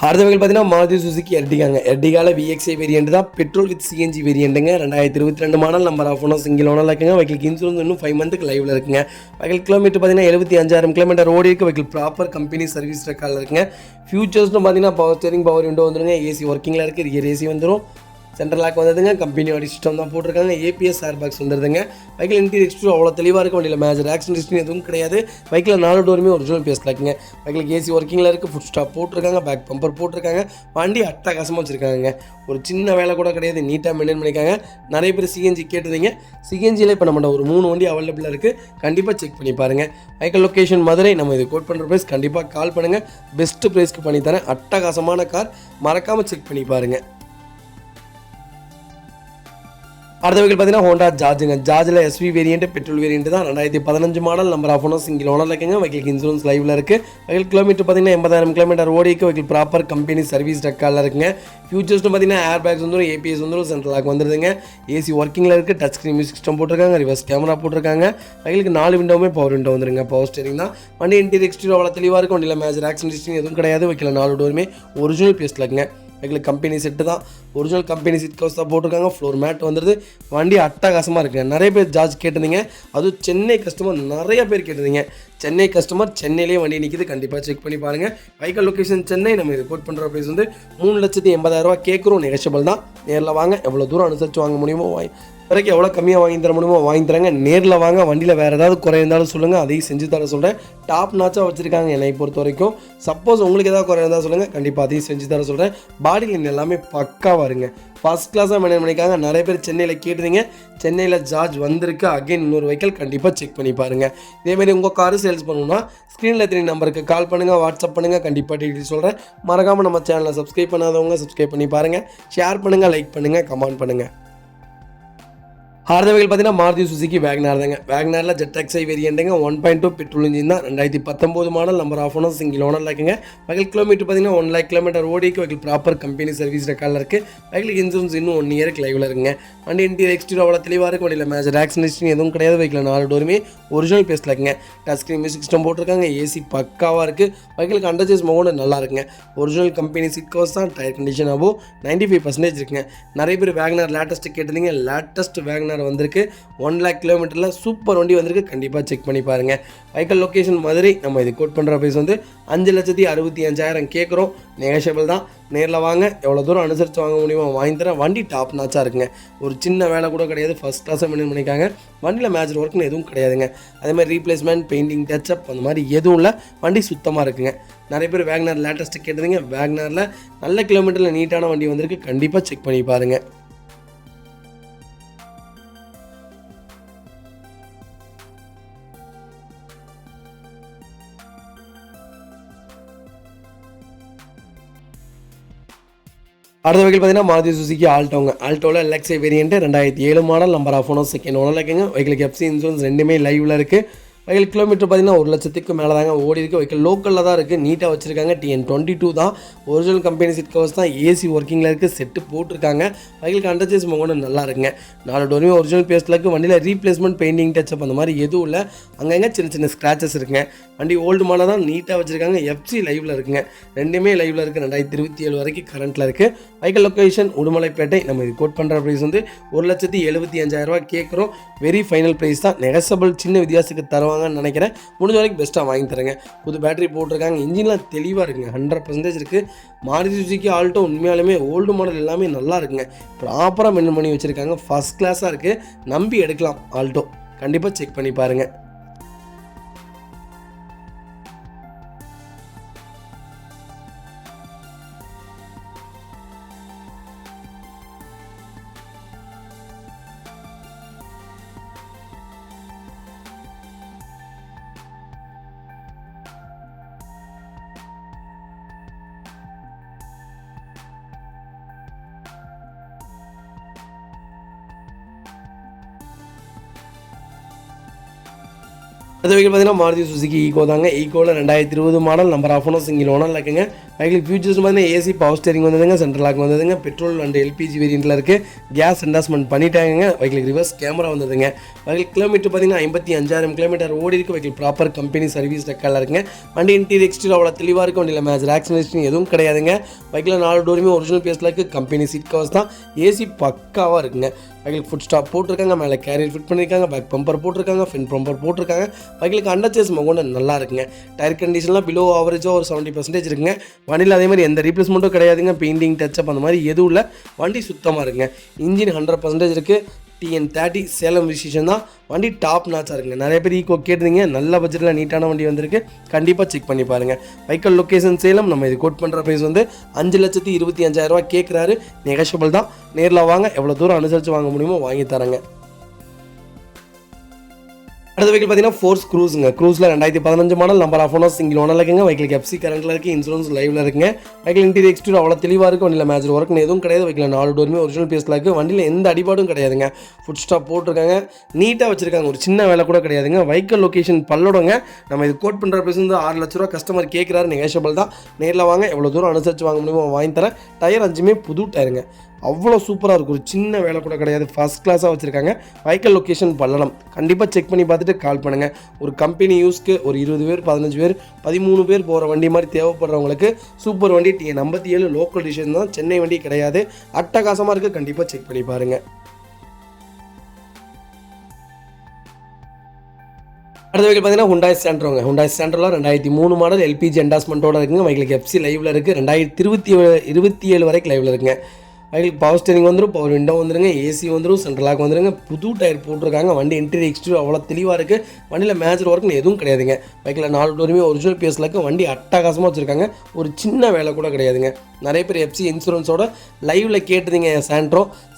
அடுத்த வெஹிக்கிள் பார்த்தீங்கன்னா மாருதி சுசுகி எர்டிகாங்க. எர்டிகாவில் விஎக்ஸ்ஐ வேரியன்ட் தான். பெட்ரோல் வித் சிஎன்ஜி வேரியண்ட்டுங்க. 2022 model, number of owner single owner இருக்குங்க. வெஹிக்கிள் இன்சூரன்ஸ் இன்னும் 5 மந்த்துக்கு லைவில் இருக்குங்க. வெஹிக்கிள் கிலோமீட்டர் பார்த்தீங்கன்னா 75,000 கிலோமீட்டர் ஓடி இருக்குது. வெஹிக்கிள் ப்ராப்பர் கம்பெனி சர்வீஸ் ரெக்கார்டில் இருக்குங்க. ஃபியூச்சர்ஸ்னு பார்த்தீங்கன்னா பவர் ஸ்டீரிங், பவர் விண்டோ வந்துருங்க. ஏசி ஒர்க்கிங்கில் இருக்குது. ரியர் ஏசி வந்துடும். சென்ட்ரல் லாக் வந்ததுங்க. கம்பெனி ஆடி சிஸ்டம் தான் போட்டிருக்காங்க. ஏபிஎஸ் ஏர் பேக்ஸ் வந்துடுதுங்க. வெஹிக்கிள் இன்டீரியர் எக்ஸ்டீரியர் அவ்வளோ தெளிவாக இருக்கும். வண்டியில் மேஜர் ஆக்சிடென்ட் ஹிஸ்ட்ரி எதுவும் கிடையாது. வெஹிக்கில் 4 டோருமே ஒரிஜினல் பேஸில் இருக்குங்க. வெஹிக்கிள் ஏசி ஒர்க்கிங்கில் இருக்குது. ஃபுட் ஸ்டாப் போட்டிருக்காங்க. பேக் பம்பர் போட்டிருக்காங்க. வண்டி அட்டகாசமாக வச்சுருக்காங்க. ஒரு சின்ன வேலை கூட கிடையாது. நீட்டாக மெயின்டைன் பண்ணிக்காங்க. நிறைய பேர் சிஎன்ஜி கேட்டிருந்தீங்க. சிஎன்ஜியில் இப்போ நம்மகிட்ட ஒரு 3 வண்டி அவைலபிளாக இருக்குது. கண்டிப்பாக செக் பண்ணி பாருங்கள். Vehicle location Madurai. நம்ம இது கோட் பண்ணுற ப்ரைஸ். கண்டிப்பாக கால் பண்ணுங்கள். பெஸ்ட்டு ப்ரைஸ்க்கு பண்ணித்தரேன். அட்டகாசமான கார். மறக்காமல் செக் பண்ணி பாருங்கள். அடுத்த வெஹிக்கிள் பார்த்தீங்கன்னா ஹோண்டா ஜார்ஜுங்க. ஜார்ஜில் எஸ்வி வேரியன்ட் பெட்ரோல் வேரியன்ட் தான். 2015 model. Number of owner single owner இருக்குங்க. வெஹிக்கிள் இன்சூரன்ஸ் லைவ்ல இருக்குது. வெஹிக்கிள் கிலோமீட்டர் பார்த்தீங்கன்னா 80,000 கிலோமீட்டர் ஓடிக்கு. வெஹிக்கிள் ப்ராப்பர் கம்பெனி சர்வீஸ் ரெக்கார்டில் இருக்குங்க. ஃபியூச்சர்ஸ்னு பார்த்தீங்கன்னா ஏர் பேக்ஸ் வந்துடும், ஏபிஎஸ் வந்துடும், சென்ட்ரல் லாக் வந்துடுதுங்க. ஏசி ஒர்க்கிங்கில் இருக்குது. டச் ஸ்க்ரீன் மியூசிக் சிஸ்டம் போட்டிருக்காங்க. ரிவர்ஸ் கேமரா போட்டிருக்காங்க. வெஹிக்கிளுக்கு 4 விண்டோவுமே பவர் விண்டோ வந்துருங்க. பவர் ஸ்டேரிங் தான். வண்டி இன்டீரியர் எக்ஸ்டீரியர் அவ்வளோ தெளிவாக இருக்கும். வண்டியில் மேஜர் ஆக்சிடென்ட் எதுவும் கிடையாது. வெஹிக்கிள் 4 டோருமே ஒரிஜினல் பேஸ்ட்டில் இருக்குங்க. எங்களுக்கு கம்பெனி செட்டு தான். ஒரிஜினல் கம்பெனி சீட் கவர்ஸ் தான் போட்டிருக்காங்க. ஃப்ளோர் மேட் வந்துடுது. வண்டி அட்டகாசமாக இருக்குங்க. நிறைய பேர் ஜார்ஜ் கேட்டிருந்தீங்க. அதுவும் சென்னை கஸ்டமர் நிறைய பேர் கேட்டிருந்தீங்க. சென்னை கஸ்டமர் சென்னையிலேயே வண்டி நிற்கிது. கண்டிப்பாக செக் பண்ணி பாருங்கள். Vehicle location Chennai. நம்ம இது கோட் பண்ணுற ப்ரைஸ் வந்து 3,80,000 கேட்குறோம். நெகஷியபிள் தான். நேரில் வாங்க. எவ்வளோ தூரம் அனுசரித்து வாங்க முடியுமோ வரைக்கும் எவ்வளோ கம்மியாக வாங்கி தர முடியுமோ வாங்கி தராங்க. நேரில் வாங்க. வண்டியில் வேறு ஏதாவது குறை இருந்தாலும் சொல்லுங்கள், அதையும் செஞ்சு தர சொல்கிறேன். டாப் நாச்சாக வச்சுருக்காங்க என்னை பொறுத்த வரைக்கும். சப்போஸ் உங்களுக்கு ஏதாவது குறை இருந்தால் சொல்லுங்கள், கண்டிப்பாக அதையும் செஞ்சு தர சொல்கிறேன். பாடி லைன் எல்லாமே பக்காவாக இருங்க. ஃபஸ்ட் கிளாஸாக மெயின்டைன் பண்ணிக்காங்க. நிறைய பேர் சென்னையில் கேட்டுறீங்க. சென்னையில் ஜார்ஜ் வந்திருக்கு. அகைன் இன்னொரு வெஹிக்கிள் கண்டிப்பாக செக் பண்ணி பாருங்கள். இதேமாரி உங்கள் காரு சேல்ஸ் பண்ணணும்னா ஸ்க்ரீனில் 3 நம்பருக்கு கால் பண்ணுங்கள், வாட்ஸ்அப் பண்ணுங்கள். கண்டிப்பாக டீட்டெயில் சொல்கிறேன். மறக்காமல் நம்ம சேனலை சப்ஸ்கிரைப் பண்ணாதவங்க சப்ஸ்கிரைப் பண்ணி பாருங்கள். ஷேர் பண்ணுங்கள், லைக் பண்ணுங்கள், கமெண்ட் பண்ணுங்கள். அடுத்த வெஹிக்கிள் பார்த்தீங்கன்னா மாருதி சுசுகி வேகனார் தாங்க. வேகனாரில் ஜெட்எக்ஸ்ஐ வேரியண்ட்டுங்க. 1.2 பெட்ரோல் இன்ஜின் தான். 2019 model. Number of owner single owner இருக்குங்க. வெஹிக்கிள் கிலோமீட்டர் பார்த்தீங்கன்னா 1,00,000 கிலோமீட்டர் ஓடிக்கு. வெஹிக்கிள் ப்ராப்பர் கம்பெனி சர்வீஸ் ரெக்கார்டில் இருக்குது. வெஹிக்கிள் இன்சூரன்ஸ் இன்னும் 1 இயருக்கு லைவில் இருக்குங்க. வண்டி இன்டீரியர் எக்ஸ்டீரியர் அவ்வளோ தெளிவாக இருக்கும். வண்டியில் மேஜர் ஆக்சிடென்ட் எதுவும் கிடையாது. வெஹிக்கிள் 4 டோருமே ஒரிஜினல் பேஸ்ட்டில் இருக்குங்க. டச் ஸ்க்ரீன் மியூசிக் சிஸ்டம் போட்டிருக்காங்க. ஏசி பக்காவாக இருக்குது. வெஹிக்கிளுக்கு அண்டர்சேஸ் மோடு நல்லா இருக்குங்க. ஒரிஜினல் கம்பெனி சீட் கவர்ஸ் தான். டயர் கண்டிஷன் அபோவ் 95% இருக்குங்க. நிறைய பேர் வேகனார் லேட்டஸ்ட்டு கேட்டிருந்தீங்க. லேட்டஸ்ட் வேகனார் வந்திருக்கு. 1,00,000 கிலோமீட்டரில் சூப்பர் வண்டி வந்திருக்கு. கண்டிப்பாக செக் பண்ணி பாருங்கள். Vehicle location Madurai. நம்ம இது கோட் பண்ணுற ப்ரைஸ் வந்து 5,65,000 கேட்குறோம். நெகஷியபிள் தான். நேரில் வாங்க. எவ்வளோ தூரம் அனுசரித்து வாங்க முடியுமோ வாங்கி தரேன். வண்டி டாப் நாச்சாக இருக்குங்க. ஒரு சின்ன வேலை கூட கிடையாது. ஃபஸ்ட் கிளாஸாக மெயின்டைன் பண்ணிக்காங்க. வண்டியில் மேஜர் ஒர்க்னு எதுவும் கிடையாதுங்க. அதேமாதிரி ரீப்ளேஸ்மெண்ட், பெயிண்டிங், டச்சப் அந்த மாதிரி எதுவும் இல்லை. வண்டி சுத்தமாக இருக்குங்க. நிறைய பேர் வேகனார் லேட்டஸ்ட்டு கேட்டதுங்க. வேகனாரில் நல்ல கிலோமீட்டரில் நீட்டான வண்டி வந்திருக்கு. கண்டிப்பாக செக் பண்ணி பாருங்கள். அடுத்த வெஹிக்கிள் பார்த்தீங்கன்னா மாருதி சுசுகி ஆல்டோங்க. ஆல்டோவில் LXI variant 2007 model. Number of owner second owner இருக்குங்க. வெஹிக்கிளுக்கு எஃப்சி இன்சூரன்ஸ் ரெண்டுமே லைவில் இருக்குது. வெஹிக்கிள் கிலோமீட்டர் பார்த்தீங்கன்னா 1,00,000க்கு மேலே தாங்க ஓடி இருக்குது. வெஹிக்கிள் லோக்கலில் தான் இருக்குது. நீட்டாக வச்சுருக்காங்க. TN22 தான். ஒரிஜினல் கம்பெனி சீட் கவர்ஸ் தான். ஏசி ஒர்க்கிங்கில் இருக்குது. செட்டு போட்டிருக்காங்க. வெஹிக்கிளுக்கு அண்டர்சேஸ் மோடு நல்லா இருக்குங்க. 4 டோருமே ஒரிஜினல் பேஸ்ட்டில் இருக்குது. வண்டியில் ரீப்ளேஸ்மெண்ட், பெயிண்டிங், டச்சப் அந்த மாதிரி எதுவும் இல்லை. அங்கங்கே சின்ன சின்ன ஸ்க்ராச்சஸ் இருக்குங்க. வண்டி ஓல்டு மாடல் தான். நீட்டாக வச்சுருக்காங்க. எஃப்சி லைவில் இருக்குங்க. ரெண்டுமே லைவில் இருக்குது. 2027 வரைக்கும் கரண்ட்டில் இருக்குது. Vehicle location Udumalaipettai. நம்ம இது கோட் பண்ணுற ப்ரைஸ் வந்து 1,75,000 கேட்குறோம். வெரி ஃபைனல் ப்ரைஸ் தான். நெகசபிள் சின்ன வித்தியாசத்துக்கு தருவாங்கன்னு நினைக்கிறேன். முடிஞ்ச வரைக்கும் பெஸ்ட்டாக வாங்கி தரேங்க. புது பேட்டரி போட்டிருக்காங்க. இன்ஜின்லாம் தெளிவாக இருக்குங்க. 100% இருக்குது. மாருதி சுசுகி ஆல்டோ உண்மையாலுமே ஓல்டு மாடல் எல்லாமே நல்லா இருக்குங்க. ப்ராப்பராக மெயின்டைன் பண்ணி வச்சுருக்காங்க. ஃபஸ்ட் கிளாஸாக இருக்குது. நம்பி எடுக்கலாம் ஆல்டோ. கண்டிப்பாக செக் பண்ணி பாருங்கள். அடுத்த வெஹிக்கிள் பார்த்தீங்கன்னா மாருதி சுசுகி ஈகோ தாங்க. ஈகோவில் 2020 model. Number of owner single owner இருக்குங்க. வெஹிக்கிள் ஃபியூச்சர்ஸ் பார்த்தீங்கன்னா ஏசி பவர் ஸ்டேரிங் வந்ததுங்க. சென்ட்ரல் லாக் வந்ததுங்க. பெட்ரோல் அண்ட் எல்பிஜி வேரியண்ட்டில் இருக்குது. கேஸ் என்டாஸ்மெண்ட் பண்ணிட்டாங்க. வெஹிக்கிள் ரிவர்ஸ் கேமரா வந்ததுங்க. வெஹிக்கிள் கிலோமீட்டர் பார்த்தீங்கன்னா 55,000 கிலோமீட்டர் ஓடி இருக்குது. வெஹிக்கிள் ப்ராப்பர் கம்பெனி சர்வீஸ் ரெக்கார்டில் இருக்குங்க. வண்டி இன்டீரியர் எக்ஸ்டீரியர் அவ்வளோ தெளிவாக இருக்கும். வண்டியில் மேஜர் ஆக்சிடென்ட் எதுவும் கிடையாதுங்க. வெஹிக்கிள் 4 டோருமே ஒரிஜினல் பேஸில் இருக்குது. கம்பெனி சீட் கவர்ஸ் தான். ஏசி பக்காவாக இருக்குங்க. வெஹிக்கிள் ஃபுட் ஸ்டாப் போட்டிருக்காங்க. மேலே கேரியர் ஃபிட் பண்ணியிருக்காங்க. பேக் பம்பர் போட்டிருக்காங்க. ஃபின் பம்பர் போட்டிருக்காங்க. வெஹிக்கிளுக்கு அண்டர்சேஸ் மகோண்டு நல்லா இருக்குங்க. டயர் கண்டிஷன்லாம் பிலோ ஆவரேஜாக ஒரு 70% இருக்குங்க. வண்டியில் அதே மாதிரி எந்த ரீப்ளேஸ்மெண்ட்டும் கிடையாதுங்க. பெயிண்டிங், டச்சப் அந்த மாதிரி எதுவும் இல்லை. வண்டி சுத்தமாக இருக்குங்க. இன்ஜின் 100% இருக்குது. TN30 சேலம் ரிஜிஸ்ட்ரேஷன் தான். வண்டி டாப் நாச்சாக இருக்குங்க. நிறைய பேர் ஈகோ கேட்டிருந்தீங்க. நல்ல பட்ஜெட்டில் நீட்டான வண்டி வந்திருக்கு. கண்டிப்பாக செக் பண்ணி பாருங்கள். Vehicle location Salem. நம்ம இது கோட் பண்ணுற ப்ரைஸ் வந்து 5,25,000 கேட்குறாரு. நெகஷியபிள் தான். நேரில் வாங்க. எவ்வளோ தூரம் அனுசரித்து வாங்க முடியுமோ வாங்கி தரேங்க. அடுத்த வெஹிக்கிள் பார்த்தீங்கன்னா ஃபோர்ஸ் க்ரூஸுங்க. க்ரூஸில் 2015 model, number of owner single owner இருக்குங்க. வெஹிக்கிளுக்கு எஃப்சி கரண்ட்டில் இருக்குது, இன்சூரன்ஸ் லைவில் இருக்குங்க. வெஹிக்கிள் இன்டீரியர் எக்ஸ்டீரியர் அவ்வளோ தெளிவாக இருக்குது. வண்டியில் மேஜர் ஒர்க்னு எதுவும் கிடையாது. வெஹிக்கிள் 4 டோருமே ஒரிஜினல் பீஸில் இருக்குது. வண்டியில் எந்த அடிபாடும் கிடையாதுங்க. ஃபுட் ஸ்டாப் போட்டிருக்காங்க, நீட்டாக வச்சிருக்காங்க. ஒரு சின்ன வேலை கூட கிடையாதுங்க. வெஹிக்கிள் லொக்கேஷன் பல்லோடங்க. நம்ம இது கோட் பண்ணுற ப்ரைஸ் வந்து 6 லட்ச ரூபா. கஸ்டமர் கேட்குறாரு, நெகோஷியபிள் தான். நேரில் வாங்க, எவ்வளோ தூரம் அனுசரித்து வாங்க முடியுமோ வாங்கி தரேன். டயர் 5மே புது டயருங்க. அவ்வளோ சூப்பராக இருக்கும். ஒரு சின்ன வேலை கூட கிடையாது. ஃபஸ்ட் கிளாஸாக வச்சுருக்காங்க. Vehicle location Palladam. கண்டிப்பாக செக் பண்ணி பார்த்துட்டு கால் பண்ணுங்கள். ஒரு கம்பெனி யூஸ்க்கு ஒரு 20 பேர், 15 பேர், 13 பேர் போகிற வண்டி மாதிரி தேவைப்படுறவங்களுக்கு சூப்பர் வண்டி. TN 57 லோக்கல் டிஷன் தான், சென்னை வண்டி கிடையாது. அட்டகாசமாக இருக்குது. கண்டிப்பாக செக் பண்ணி பாருங்கள். அடுத்த வெஹிக்கிள் பார்த்தீங்கன்னா ஹுண்டாய் சாண்ட்ரோங்க. ஹுண்டாய் சாண்ட்ரோவில் 2003 மாடல் எல்பிஜி என்டாஸ்மெண்ட்டோட இருக்குங்க. வெஹிக்கிளுக்கு எஃப்சி லைவில் இருக்குது. 2027 வரைக்கும் லைவில் இருக்குங்க. வெஹிக்கிள் பவர் ஸ்டீரிங் வந்துடும், பவர் விண்டோ வந்துருங்க, ஏசி வந்துடும், சென்ட்ரலாக் வந்துருங்க. புது டயர் போட்டிருக்காங்க. வண்டி இன்டீரியர் எக்ஸ்டீரியர் அவ்வளோ தெளிவாக இருக்குது. வண்டியில் மேஜர் ஒர்க்னு எதுவும் கிடையாதுங்க. வெஹிக்கில் 4 டோருமே ஒரிஜினல் பீஸில் இருக்குது. வண்டி அட்டகாசமாக வச்சுருக்காங்க. ஒரு சின்ன வேலை கூட கிடையாதுங்க. நிறைய பேர் எஃப்சி இன்சூரன்ஸோட லைவில் கேட்டுருங்க.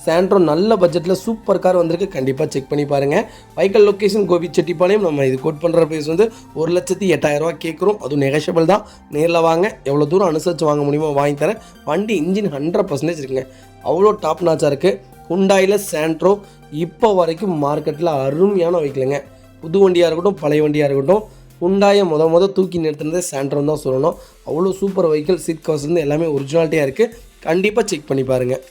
சாண்ட்ரோ நல்ல பட்ஜெட்டில் சூப்பர் கார் வந்திருக்கு. கண்டிப்பாக செக் பண்ணி பாருங்கள். Vehicle location Gobichettipalayam. நம்ம இது கோட் பண்ணுற ப்ரைஸ் வந்து 1,08,000 ரூபா கேட்குறோம். அதுவும் நெகோஷியபிள் தான். நேரில் வாங்க, எவ்வளோ தூரம் அனுசரித்து வாங்க முடியுமோ வாங்கி தரேன். வண்டி இன்ஜின் 100% இருக்குங்க. அவ்வளோ டாப் நாச்சாக இருக்குது. ஹுண்டாயில் சாண்ட்ரோ இப்போ வரைக்கும் மார்க்கெட்டில் அருமையான வெஹிக்கிளுங்க. புது வண்டியாக இருக்கட்டும், பழைய வண்டியாக இருக்கட்டும், ஹுண்டாயை தூக்கி நிறுத்துனதே சாண்ட்ரோ தான் சொல்லணும். அவ்வளோ சூப்பர் வெஹிக்கிள். சீட் கவர்ஸ்லேருந்து எல்லாமே ஒரிஜினாலிட்டியாக இருக்குது. கண்டிப்பாக செக் பண்ணி பாருங்கள்.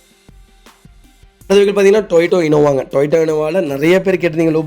அது வெஹிக்கிள் பார்த்தீங்கன்னா டொயோட்டோ இனோவாங்க. டொயோட்டோ இனோவாவில் நிறைய பேர் கேட்டிருந்தீங்க. லோ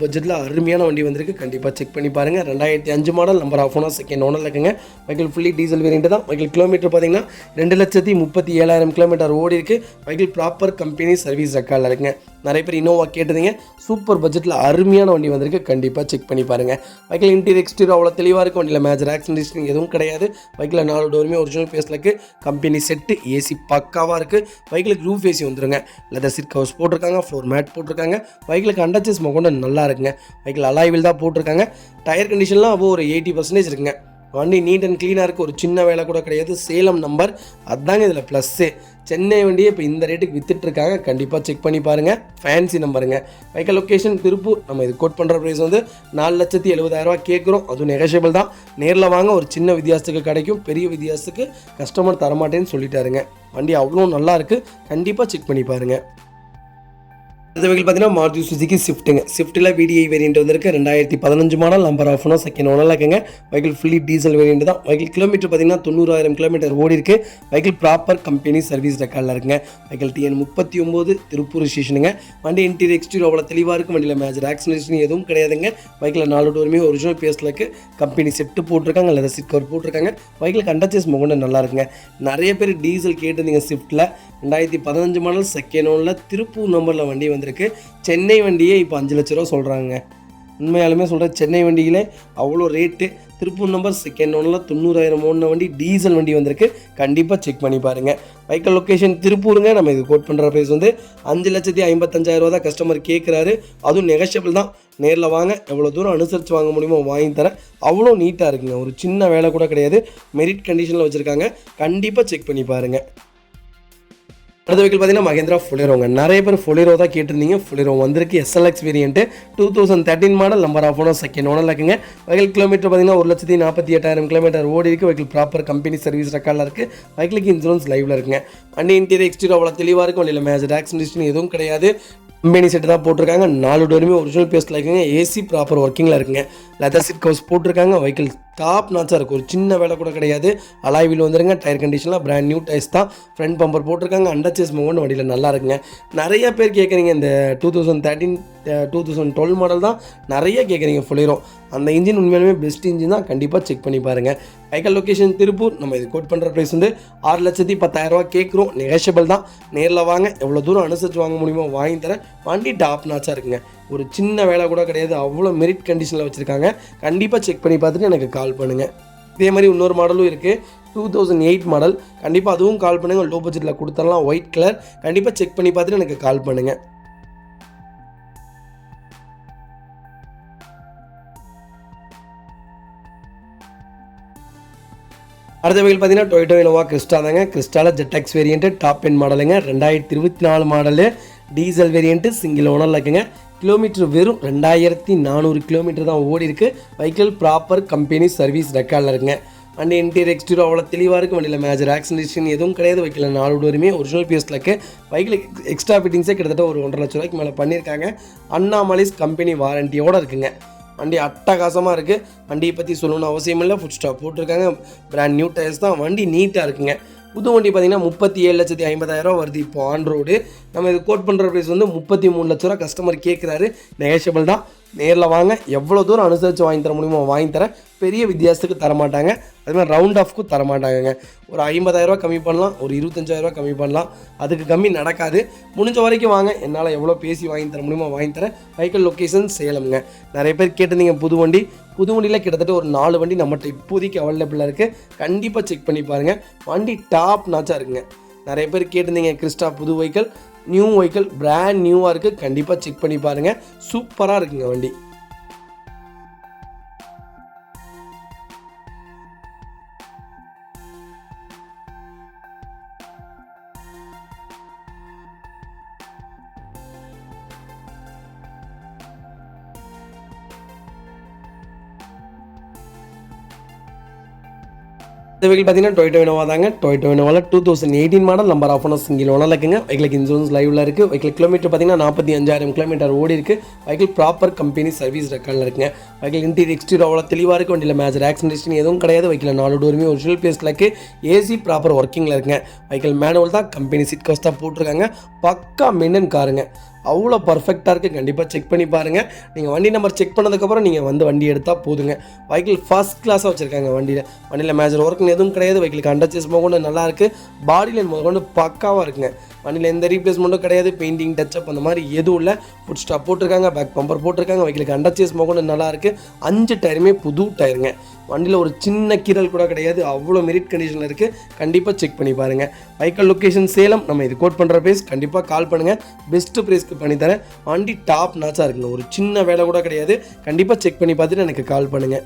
பட்ஜெட்டில் அருமையான வண்டி வந்திருக்கு. கண்டிப்பாக செக் பண்ணி பாருங்கள். 2005 model, number of owner second owner இருக்குங்க. வெஹிக்கிள் ஃபுல்லி டீசல் வேரியண்ட் தான். வெஹிக்கிள் கிலோமீட்டர் பார்த்தீங்கன்னா 2,37,000 கிலோமீட்டர் ஓடி இருக்குது. வெஹிக்கிள் ப்ராப்பர் கம்பெனி சர்வீஸ் ரெக்கார்டில் இருக்குங்க. நிறைய பேர் இனோவா கேட்டிருந்தீங்க. சூப்பர் பட்ஜெட்டில் அருமையான வண்டி வந்திருக்கு. கண்டிப்பாக செக் பண்ணி பாருங்கள். வெஹிக்கிள் இன்டீரியர் எக்ஸ்டீரியர் அவ்வளோ தெளிவாக இருக்கும். வண்டியில் மேஜர் ஆக்சிடென்ட் எதுவும் கிடையாது. வெஹிக்கில் 4 டோருமே ஒரிஜினல் பேஸில் இருக்குது. கம்பெனி செட்டு, ஏசி பக்காவாக இருக்குது. வெஹிக்கிளுக்கு ரூஃப் ஏசி வந்துருங்க. லெதர் சீட் கவர்ஸ் போட்டிருக்காங்க, ஃப்ளோர் மேட் போட்டிருக்காங்க. வெஹிக்கிளுக்கு அண்டர்ச்சேஸ் கொண்டு நல்லா இருக்குங்க. வெஹிக்கிள் அலாய்வில் தான் போட்டிருக்காங்க. டயர் கண்டிஷன்லாம் அப்போ ஒரு 80% இருக்குங்க. வண்டி நீட் அண்ட் க்ளீனாக இருக்குது. ஒரு சின்ன வேலை கூட கிடையாது. சேலம் நம்பர், அதுதாங்க இதில் ப்ளஸ்ஸு. சென்னை வண்டியை இப்போ இந்த ரேட்டுக்கு விற்றுட்ருக்காங்க. கண்டிப்பாக செக் பண்ணி பாருங்கள். ஃபேன்சி நம்பருங்க. Vehicle location Tiruppur. நம்ம இது கோட் பண்ணுற ப்ரைஸ் வந்து 4,70,000 ரூபா கேட்குறோம். அதுவும் நெகோஷியபிள் தான். நேரில் வாங்க, ஒரு சின்ன வித்தியாசத்துக்கு கிடைக்கும். பெரிய வித்தியாசத்துக்கு கஸ்டமர் தரமாட்டேன்னு சொல்லிட்டாருங்க. வண்டி அவ்வளோ நல்லா இருக்குது. கண்டிப்பாக செக் பண்ணி பாருங்கள். அடுத்த வெஹிக்கிள் பார்த்தீங்கன்னா மாருதி சுசுகி ஸ்விஃப்ட்டுங்க. ஸ்விஃப்ட்டில் VDI வேரியண்ட் வந்திருக்கு. 2015 model, number of owner second ஓனரில் இருக்குங்க. வெஹிக்கிள் ஃபுல்லி டீசல் வேரியண்ட் தான். வெஹிக்கிள் கிலோமீட்டர் பார்த்தீங்கன்னா 90,000 கிலோமீட்டர் ஓடி இருக்குது. வெஹிக்கிள் ப்ராப்பர் கம்பெனி சர்வீஸ் ரெக்கார்டில் இருக்குங்க. வெஹிக்கிள் TN 39 திருப்பூர் ஸ்டேஷனுங்க. வண்டி இன்டீரியர் எக்ஸ்டீரியர் அவ்வளோ தெளிவாக இருக்கும். வண்டியில் மேஜர் ஆக்சிடென்ட் எதுவும் கிடையாதுங்க. வெஹிக்கில் 4 டோருமே ஒரிஜினல் பேஸில் இருக்குது. கம்பெனி செட்டு போட்டிருக்காங்க, லெதர் சீட் கவர் போட்டிருக்காங்க. வெஹிக்கிளுக்கு அண்டர்ச்சேஸ் கொண்டு நல்லா இருக்குங்க. நிறைய பேர் டீசல் கேட்டிருந்தீங்க. ஸ்விஃப்ட்டில் 2015 மாடல் செகண்ட் ஓனில் திருப்பூர் நம்பரில் வண்டி வந்திருக்கு. சென்னை வண்டியே இப்போ 5 லட்ச ரூபா சொல்கிறாங்க. உண்மையாலுமே சொல்கிறேன், சென்னை வண்டியிலே அவ்வளோ ரேட்டு. திருப்பூர் நம்பர் செகண்ட் ஓனில் 90,000 ஓடின வண்டி, டீசல் வண்டி வந்திருக்கு. கண்டிப்பாக செக் பண்ணி பாருங்கள். வெஹிக்கிள் லொக்கேஷன் திருப்பூருங்க. நம்ம இது கோட் பண்ணுற ப்ரைஸ் வந்து 5,55,000 ரூபா தான் கஸ்டமர் கேட்குறாரு. அதுவும் நெகோஷியபிள் தான். நேரில் வாங்க, எவ்வளோ தூரம் அனுசரித்து வாங்க முடியுமோ வாங்கி தரேன். அவ்வளோ நீட்டாக இருக்குங்க. ஒரு சின்ன வேலை கூட கிடையாது. மெரிட் கண்டிஷனில் வச்சுருக்காங்க. கண்டிப்பாக செக் பண்ணி பாருங்கள். அடுத்த வெஹிக்கிள் பார்த்தீங்கன்னா மகேந்திரா ஃபுலேரோங்க. நிறைய பேர் ஃபுலேரோ தான் கேட்டிருந்தீங்க. ஃபுலேரோ வந்திருக்கு. SLX variant 2013 model, number of owner second owner இருக்குங்க. வெஹிக்கிள் கிலோமீட்டர் பார்த்தீங்கன்னா 1,48,000 கிலோமீட்டர் ஓடி இருக்குது. வெஹிக்கிள் ப்ராப்பர் கம்பெனி சர்வீஸ் ரெக்கார்டில் இருக்குது. வெஹிக்கிளுக்கு இன்சூரன்ஸ் லைவில் இருக்குங்க. வண்டி இன்டீரியர் எக்ஸ்டீரியர் அவ்வளோ தெளிவாக இருக்கும். வண்டியில் மேஜர் ஆக்சிடென்ட் எதுவும் கிடையாது. கம்பெனி செட்டு தான் போட்டிருக்காங்க. 4 டோருமே ஒரிஜினல் பேஸில் இருக்குங்க. ஏசி ப்ராப்பர் ஒர்க்கிங்கில் இருக்குங்க. லெதர் சீட் கவர்ஸ் போட்டிருக்காங்க. வெஹிக்கிள் டாப் நாச்சாக இருக்குது. ஒரு சின்ன வேலை கூட கிடையாது. அலாய் வீல் வந்துருங்க. டயர் கண்டிஷனில் பிராண்ட் நியூ டயர்ஸ் தான். ஃப்ரண்ட் பம்பர் போட்டிருக்காங்க. அண்டர்ச்சேஸ் மூவ்மெண்ட் வண்டியில் நல்லா இருக்குங்க. நிறைய பேர் கேட்குறீங்க. இந்த 2013 2012 மாடல் தான் நிறைய கேட்குறீங்க ஃபுலேரோ. அந்த இன்ஜின் உண்மையாலுமே பெஸ்ட் இன்ஜின் தான். கண்டிப்பாக செக் பண்ணி பாருங்கள். Vehicle location Tiruppur. நம்ம இது கோட் பண்ணுற ப்ரைஸ் வந்து 6,10,000 ரூபா கேட்குறோம். நெகோஷியபிள் தான். நேரில் வாங்க, எவ்வளோ தூரம் அனுசரித்து வாங்க முடியுமோ வாங்கி தரேன். வண்டி டாப் நாச்சாக இருக்குங்க. ஒரு சின்ன வேலை கூட கிடையாது. அவ்வளோ மெரிட் கண்டிஷனில் வச்சுருக்காங்க. கண்டிப்பாக செக் பண்ணி பார்த்துட்டு எனக்கு கால் பண்ணுங்கள். இதே மாதிரி இன்னொரு மாடலும் இருக்குது. 2008 மாடல். கண்டிப்பாக அதுவும் கால் பண்ணுங்கள். லோ பட்ஜெட்டில் கொடுத்துடலாம். White colour. கண்டிப்பாக செக் பண்ணி பார்த்துட்டு எனக்கு கால் பண்ணுங்கள். அடுத்த வெஹிக்கிள் பார்த்தீங்கன்னா டொயோட்டோ இனோவா கிறிஸ்டா தாங்க. கிறிஸ்டாவில் ZX வேரியண்ட்டு டாப் எண்ட் மாடலுங்க. 2024 மாடலு, டீசல் வேரியண்ட்டு, சிங்கிள் ஓனரில் இருக்குங்க. கிலோமீட்டர் வெறும் 2400 கிலோமீட்டர் தான் ஓடி இருக்குது. வெஹிக்கிள் ப்ராப்பர் கம்பெனி சர்வீஸ் ரெக்கார்டில் இருக்குங்க. வண்டி இன்டீரியர் எக்ஸ்டீரியர் அவ்வளோ தெளிவாக இருக்குது. வண்டியில் மேஜர் ஆக்சிடென்ட் எதுவும் கிடையாது. வெஹிக்கிள் 4 டோருமே ஒரிஜினல் பிஎஸ்ல இருக்குது. வெஹிக்கிள் எக்ஸ்ட்ரா ஃபிட்டிங்ஸே கிட்டத்தட்ட ஒரு 1.5 லட்ச ரூபாய்க்கு மேலே பண்ணியிருக்காங்க. அண்ணாமலைஸ் கம்பெனி வாரண்டியோடு இருக்குங்க. வண்டி அட்டகாசமாக இருக்குது. வண்டியை பற்றி சொல்லணும்னு அவசியம் இல்லை. ஃபுட் ஸ்டாப் போட்டிருக்காங்க. பிராண்ட் நியூ டயர்ஸ் தான். வண்டி நீட்டாக இருக்குங்க. புது வண்டி பார்த்திங்கன்னா 37,50,000 வருது இப்போ ஆன் ரோடு. நம்ம இது கோட் பண்ணுற ப்ரைஸ் வந்து 33 லட்ச ரூபா கஸ்டமர் கேட்குறாரு. நெகோஷியபிள் தான். நேரில் வாங்க, எவ்வளோ தூரம் அனுசரித்து வாங்கி தர முடியுமோ வாங்கி தரேன். பெரிய வித்தியாசத்துக்கு தரமாட்டாங்க. அதுமாதிரி ரவுண்ட் ஆஃப்க்கும் தரமாட்டாங்க. ஒரு 50,000 கம்மி பண்ணலாம், ஒரு 25,000 கம்மி பண்ணலாம். அதுக்கு கம்மி நடக்காது. முடிஞ்ச வரைக்கும் வாங்க, என்னால் எவ்வளோ பேசி வாங்கி தர முடியுமோ வாங்கி தரேன். வெஹிக்கிள் லொக்கேஷன் சேலம்ங்க. நிறைய பேர் கேட்டிருந்தீங்க புது வண்டியில் கிட்டத்தட்ட ஒரு 4 வண்டி நம்மகிட்ட இப்போதைக்கு அவைலபிளாக இருக்குது. கண்டிப்பாக செக் பண்ணி பாருங்கள். வண்டி டாப் நாச்சாக இருக்குங்க. நிறைய பேர் கேட்டிருந்தீங்க கிறிஸ்டா புது வெஹிக்கிள், நியூ வெஹிக்கிள் பிராண்ட் நியூவாக இருக்குது. கண்டிப்பாக செக் பண்ணி பாருங்கள். சூப்பராக இருக்குங்க வண்டி. இந்த வெஹிக்கிள் பார்த்தீங்கன்னா டொயோட்டோ இனோவா தாங்க. டொயோட்டோ இனோவாவில் 2018 model, number of owner single ஓனரில் இருக்குங்க. வெஹிக்கிளுக்கு இன்சூரன்ஸ் லைவில் இருக்குது. வெஹிக்கிள் கிலோமீட்டர் பார்த்தீங்கன்னா 45,000 கிலோமீட்டர் ஓடி இருக்குது. வெஹிக்கிள் ப்ராப்பர் கம்பெனி சர்வீஸ் ரெக்கார்டில் இருக்குங்க. வெஹிக்கிள் இன்டீரியர் எக்ஸ்டீரியர் அவ்வளோ தெளிவாக இருக்குது. வண்டியில் மேஜர் ஆக்சிடென்ட் எதுவும் கிடையாது. வெஹிக்கிள் 4 டோருமே ஒரிஜினல் பிளேஸில் இருக்குது. ஏசி ப்ராப்பர் ஒர்க்கிங்கில் இருக்குங்க. வெஹிக்கிள் மேனுவல் தான். கம்பெனி சீட் கவர்ஸ் தான் போட்டிருக்காங்க. பக்கா மெயின்டன் காருங்க. அவ்வளோ பர்ஃபெக்டாக இருக்குது. கண்டிப்பாக செக் பண்ணி பாருங்கள். நீங்கள் வண்டி நம்பர் செக் பண்ணதுக்கப்புறம் நீங்கள் வந்து வண்டி எடுத்தால் போதுங்க. வெஹிக்கிள் ஃபர்ஸ்ட் கிளாஸாக வச்சுருக்காங்க. வண்டியில் மேஜர் ஒர்க்குன்னு எதுவும் கிடையாது. வெஹிக்கிளுக்கு அண்டர்ச்சேஸ் கொண்டு நல்லாயிருக்கு. பாடி லைன் கொண்டு பக்காவாக இருக்குங்க. வண்டியில் எந்த ரீப்ளேஸ்மெண்ட்டும் கிடையாது. பெயிண்டிங் டச்சப் அந்த மாதிரி எதுவும் இல்லை. ஃபுட் ஸ்டாப் போட்டிருக்காங்க. பேக் பம்பர் போட்டிருக்காங்க. வெஹிக்கிளுக்கு அண்டர்ச்சேஸ் கொண்டு நல்லாயிருக்கு. 5 டயருமே புது டயருங்க. வண்டியில் ஒரு சின்ன கீரல் கூட கிடையாது. அவ்வளோ மெரிட் கண்டிஷனில் இருக்குது. கண்டிப்பாக செக் பண்ணி பாருங்கள். Vehicle location Salem. நம்ம இது கோட் பண்ணுற ப்ரைஸ் கண்டிப்பாக கால் பண்ணுங்கள். பெஸ்ட்டு ப்ரைஸ்க்கு பண்ணித்தரேன். வண்டி டாப் நாச்சாக இருக்குங்க. ஒரு சின்ன வேலை கூட கிடையாது. கண்டிப்பாக செக் பண்ணி பார்த்துட்டு எனக்கு கால் பண்ணுங்கள்.